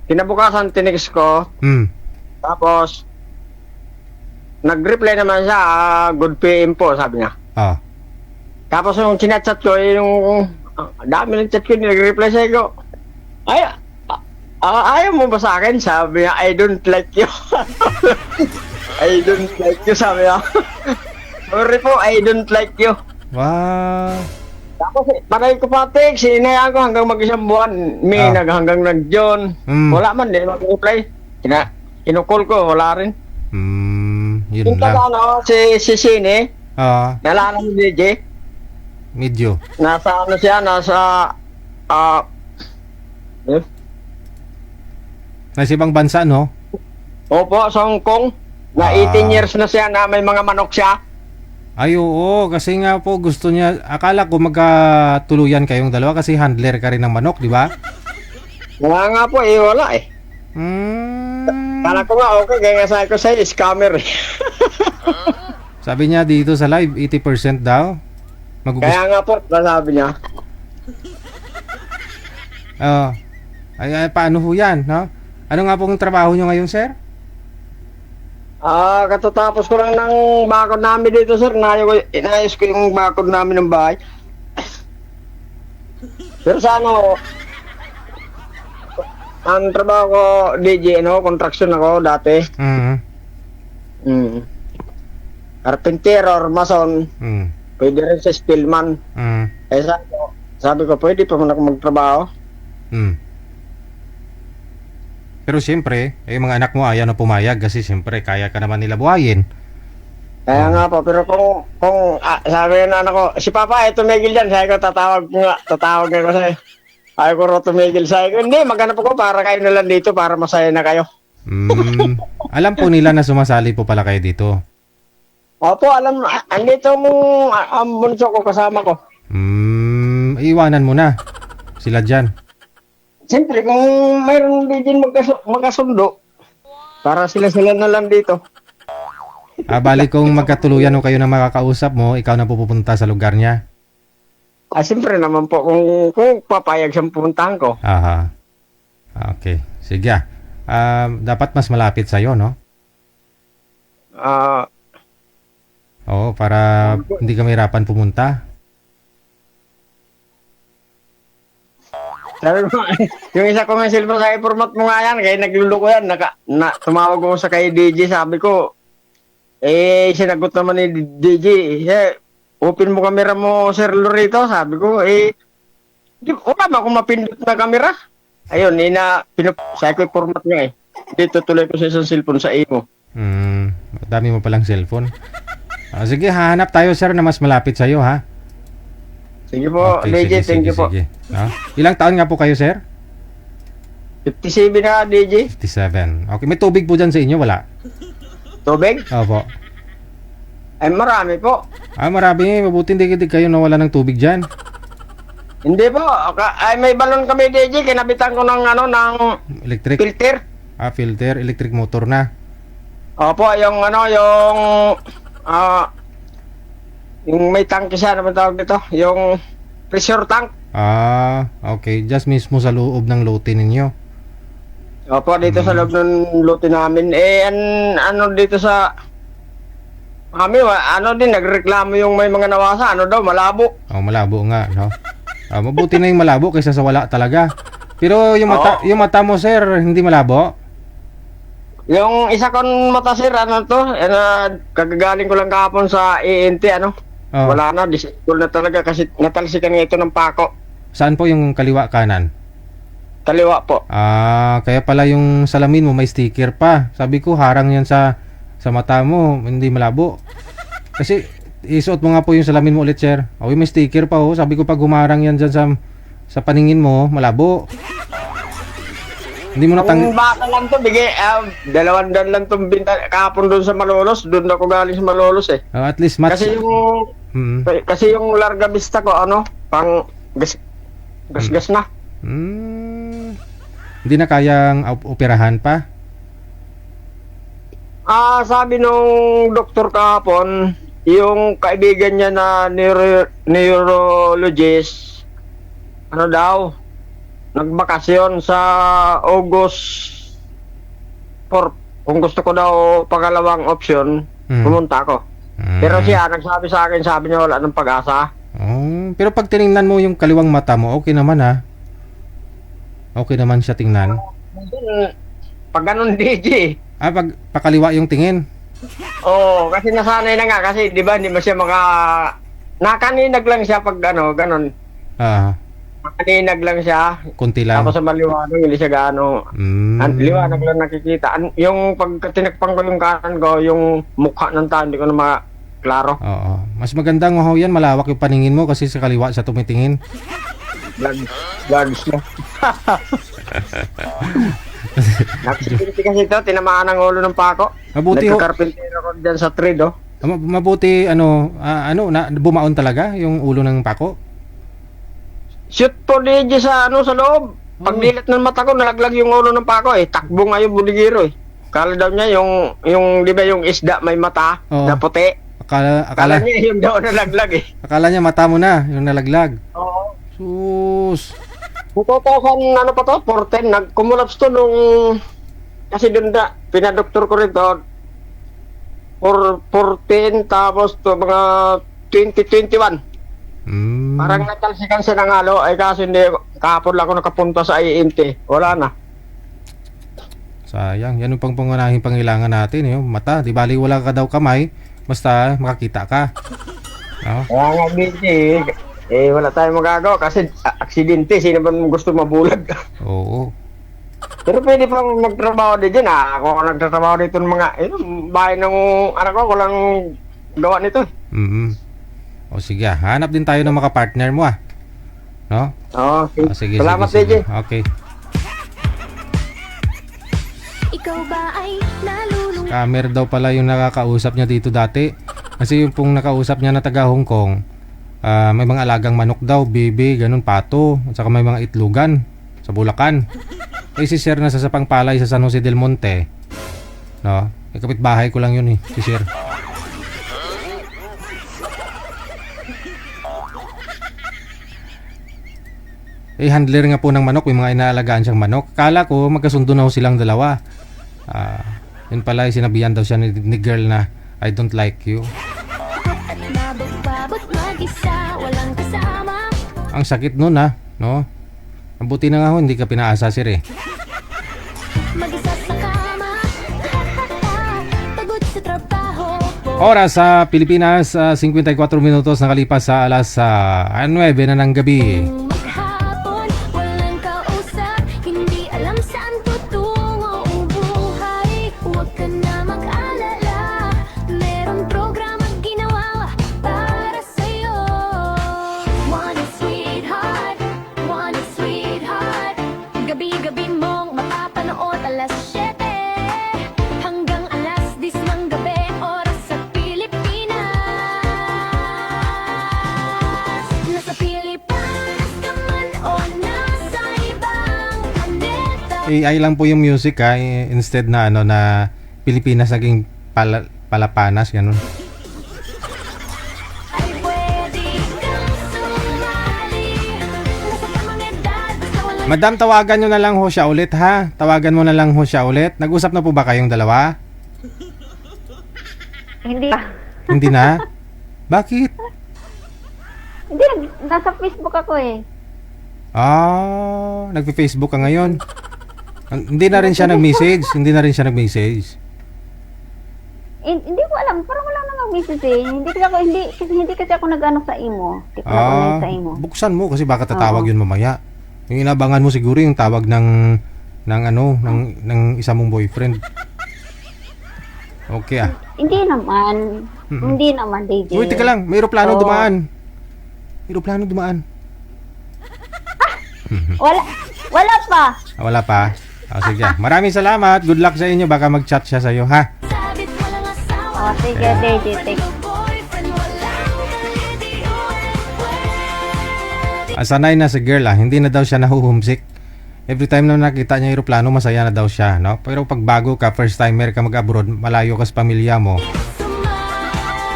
Kinabukasan tinext ko, tapos nag-reply naman siya, good PM po, sabi niya. Tapos yung chinat-chat ko, yung dami ng chat ko, nag-reply siya ko, ayaw mo ba sa akin? Sabi niya, I don't like you. I don't like you, sabi niya. Sorry po, I don't like you. Wow. Tapos patay ko pa text, inayaan ko hanggang mag-isang buwan. Hanggang nag-John. Wala man, di mag-reply. Kinukol ko, wala rin. Yun Yung lang. si Sine, nalala mo DJ, Medyo. nasa Nasa ibang bansa, no? opo, sa Hong Kong, na 18 years na siya na may mga manok siya. Ay, oo. Kasi nga po gusto niya, akala ko magkatuluyan kayong dalawa kasi handler ka rin ng manok, di ba? Wala nga po, wala eh. Kala ko nga, okay, kaya nga sabi ko sa'yo, scammer. Sabi niya dito sa live, 80% daw. Kaya nga po, sabi niya. Ay, paano ho yan, no? Ano nga pong trabaho nyo ngayon, sir? Katatapos ko lang ng bakod namin dito, sir. Inayos ko yung bakod namin ng bahay. Pero sa ang trabaho ko, DJ, construction ako dati. Carpenter or mason. Pwede rin sa steelman. Sabi ko, pwede pa man ako magtrabaho. Pero siyempre, mga anak mo ayaw na pumayag kasi siyempre kaya ka naman nila buhayin. Kaya nga po, pero kung sabi ng anak ko, si Papa, tumigil dyan. Sabi ko, tatawag nga ko sa'yo. Sabi ko, tumigil. Sabi ko, hindi, maghanap ako para kayo na lang dito para masaya na kayo. Alam po nila na sumasali po pala kayo dito. Opo, alam, andito ang bunso ko, kasama ko. Iwanan mo na sila dyan. Siyempre, kung mayroon din magkasundo, para sila na lang dito. Balik kung magkatuluyan o kayo na makakausap mo, ikaw na pupunta sa lugar niya. Siyempre naman po, kung papayag siyang pupuntahan ko. Aha. Okay. Sige. Dapat mas malapit sa'yo, no? Oo, para hindi ka mahirapan pumunta. Sabi ko, yung isa ko may silver sa format mo nga yan, kaya nagluloko yan. Tumawag ko sa kay DJ, sabi ko, sinagot naman ni DJ, open mo camera mo, Sir Lorito, sabi ko, wala ba akong mapindot na camera? Ayun, sabi ko yung format niya dito tuloy ko sa isang cellphone sa imo. Dami mo palang cellphone. Sige, hahanap tayo, sir, na mas malapit sa'yo, ha? Sige po, Okay, DJ, thank you po. Ilang taon nga po kayo, sir? 57 na, DJ. 57. Okay, may tubig po dyan sa inyo, wala? Tubig? Opo. Ay, marami po. Marami. Mabuti hindi kayo nawala ng tubig dyan. Hindi po. Ay, may balon kami, DJ. Kinabitan ko ng Electric? filter. Filter. Electric motor na. Opo, yung may tank siya, ano ba tawag dito? Yung pressure tank. Okay. Just mismo sa loob ng lote ninyo. Opo, dito sa loob ng lote namin. Dito sa kami, nagreklamo yung may mga nawasa. Malabo. Malabo nga, no? Mabuti na yung malabo kaysa sa wala talaga. Pero yung mata mo, sir, hindi malabo? Yung isa kong mata, sir, kagagaling ko lang kahapon sa ENT, Oh. Wala na, disable na talaga kasi natalsikan nga ito ng pako. Saan po yung kaliwa kanan? Kaliwa po. Kaya pala yung salamin mo may sticker pa. Sabi ko, harang yan sa mata mo, hindi malabo. Kasi, isuot mo nga po yung salamin mo ulit, sir. May sticker pa, oh. Sabi ko, pag humarang yan dyan sa paningin mo, malabo. Hindi mo Kung baka lang to, bigay, 200 lang itong binta. Kahapon doon sa Malolos, doon ako galing sa Malolos eh. At least match. Kasi yung Larga Vista ko, pang gas na. Hindi na kayang operahan pa? Sabi nung doktor kahapon, yung kaibigan niya na neurologist, nagbakasyon sa August 4. Kung gusto ko daw pangalawang option, pumunta ako. Pero siya, nagsabi sa akin, sabi niya wala ng pag-asa. Pero pag tiningnan mo yung kaliwang mata mo, okay naman ha? Okay naman siya tingnan. Pag ganun, DJ. Pag pakaliwa yung tingin. Oo, kasi nasanay na nga. Kasi di ba, hindi mo siya nakaninag lang siya pag ganun. Nakaninag lang siya. Kunti lang. Tapos sa maliwanag, hindi siya gaano. Liwanag lang nakikita. Yung pag tinakpang ko yung kanan ko, yung mukha ng tao, hindi ko na maklaro. Oo. Mas magandang yan, malawak yung paningin mo kasi sa kaliwa siya tumitingin. Vlogs mo. Nakasipinti kasi ito, tinamaan ang ulo ng pako. Mabuti nagkakarpintero ko dyan sa trade, Mabuti, bumaon talaga yung ulo ng pako? Shoot po DJ sa loob. Pagdilat ng mata ko, nalaglag yung ulo ng pako Takbo nga yung buligiro Kala daw niya yung di ba yung isda may mata na puti. Akala niya yung daw nalaglag Akala niya mata mo na, yung nalaglag. Oo. Sus. 2000 14 nagkumulaps to nung kasi doon pinadoktor ko rin to 14 tapos to mga 2021. Parang natalsikan siya ng halo kasi hindi kahapon lang ako nakapunta sa INT. Wala na. Sayang, yan yung pangunahing pangailangan natin yung mata. Di bali wala ka daw kamay, basta makakita ka. Kaya nga busy wala tayong magagawa kasi aksidente, sino ba gusto mabulag? Oo. Pero pwede pang magtrabaho din dyan Ako nagtatrabaho dito ng mga bahay ng anak ko, walang gawa nito O sige, hanap din tayo ng mga partner mo no? Oo, sige. Salamat sige. DJ. Okay. Ikaw ba ay nalulung? Scammer daw pala yung nakakausap niya dito dati. Kasi yung pong nakausap niya na taga Hong Kong, may mga alagang manok daw, bebe, ganun, pato, at saka may mga itlugan sa Bulacan. Si Sir nasa sa Pangpalay sa San Jose del Monte. No? Kapitbahay ko lang yun si Sir. Handler nga po ng manok, may mga inaalagaan siyang manok. Kala ko magkasundo na ho silang dalawa. Yun pala, sinabihan daw siya ni girl na I don't like you. At mabot mag-isa, walang kasama. Ang sakit nun no? Mabuti na nga ho, hindi ka pinaasa Sir Mag-isa sa kama. Pagod sa trabaho. Oras sa Pilipinas, 54 minutos nakalipas sa alas 9 na ng gabi. Maghapon, walang kausap. Hindi alam saan tutungo ang buhay. Huwag ka na mag-alala. Merong programa ginawa para sa'yo. One sweetheart, gabi-gabi mong mapapanood alas 7 hanggang alas 10 ng gabi, oras sa Pilipinas. Nasa Pilipinas ka man o nasa ibang planeta. AI lang po yung music instead na na Pilipinas naging palapanas ganun. Ay pwede kang sumali. Nasa tamang edad, basta walang Madam, tawagan nyo na lang ho siya ulit ha. Tawagan mo na lang ho siya ulit. Nag-usap na po ba kayong dalawa? Hindi pa. Hindi na? Bakit? Hindi, nasa Facebook ako Nagpe-Facebook ka ngayon. Hindi na rin siya nag-message. Hindi ko alam, parang wala nang misis eh. Hindi kasi ako nag-ano sa imo. Hindi ko nag-online sa imo. Buksan mo kasi baka tatawag yun mamaya. Yung inabangan mo siguro yung tawag ng isa mong boyfriend. Okay Hindi naman. Hindi naman, DJ. Uy, teka lang, may eroplano dumaan. Wala pa. Wala pa. Sige. Maraming salamat. Good luck sa inyo. Baka mag-chat siya sa'yo, ha? Sabit walang asawa. Sige, DJ. Take. Boyfriend walang pwede. Sanay na si girl, hindi na daw siya nahuhumsik. Every time na nakita niya yung eroplano, masaya na daw siya, no? Pero pag bago ka, first timer ka mag-abroad, malayo ka sa pamilya mo.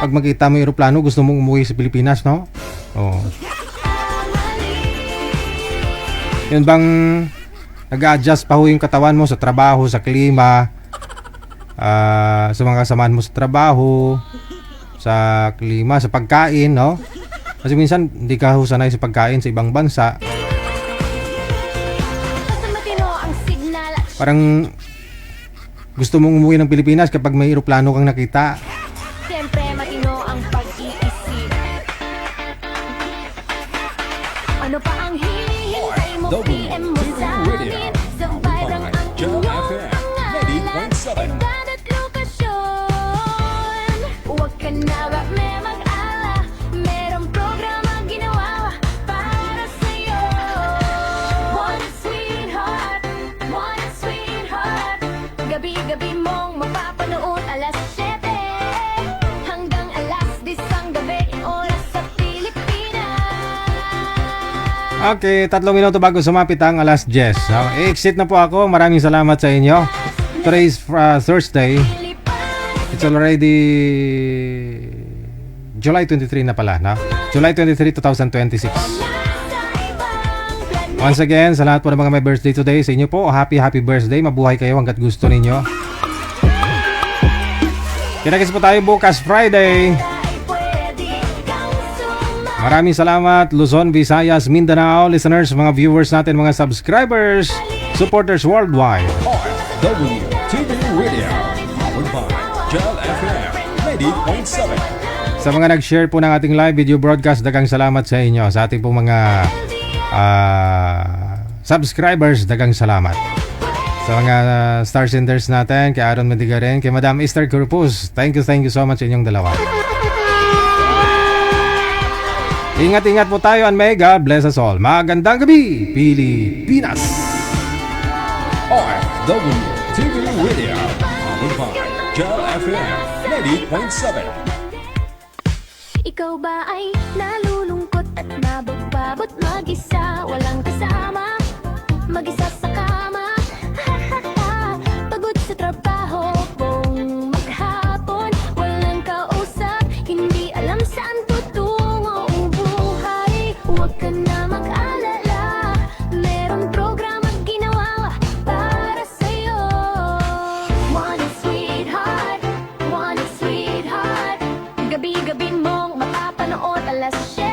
Pag makita mo yung eroplano, gusto mong umuwi sa Pilipinas, no? Oo. Yun bang nag-a-adjust pa ho yung katawan mo sa trabaho, sa klima, sa mga kasamahan mo sa trabaho, sa klima, sa pagkain, no? Kasi minsan hindi ka ho sanay sa pagkain sa ibang bansa. Parang gusto mong umuwi ng Pilipinas kapag may eroplano kang nakita. Siyempre matino ang pag-iisip. Ano pa ang hinihintay mo? PM mo sa amin. Sabay lang ang Joel inyong FM pangalan. 90.7. Edad at lokasyon. Huwag ka na ba may mag-ala. Merong programa ginawa para sa'yo. One sweetheart, gabi-gabi mong mapapanood alas 7 hanggang alas 10 ang gabi, oras sa Pilipinas. Okay, 3 minuto bago sumapit ang alas 10. Exit na po ako. Maraming salamat sa inyo. Today is Thursday. It's already July 23 na pala, no? July 23, 2026. Once again, sa lahat po ng mga may birthday today, sa inyo po, happy birthday. Mabuhay kayo hanggat gusto ninyo. Kinakis po tayo bukas Friday. Maraming salamat Luzon, Visayas, Mindanao, listeners, mga viewers natin, mga subscribers, supporters worldwide. RWTV Radio, powered by Joel FM 90.7. Sa mga nag-share po ng ating live video broadcast, dagang salamat sa inyo. Sa ating pong mga subscribers, dagang salamat. Sa mga star senders natin, kay Aaron Mendigarin, kay Madam Esther Corpus, thank you so much sa inyong dalawa. Ingat-ingat po tayo and may God bless us all. Magandang gabi, Pilipinas! RWTV Radio, powered by Joel FM 90.7. Ikaw ba ay nalulungkot at nabagbabot mag-isa? Walang kasama, mag-isa sa kama. Pagod sa trabaho, buong maghapon, walang kausap, hindi alam saan tutungo ang buhay. Huwag ka na mag-alala, merong programa ginawa para sa'yo. One sweetheart, gabi-gabi mong mapapanood alas 7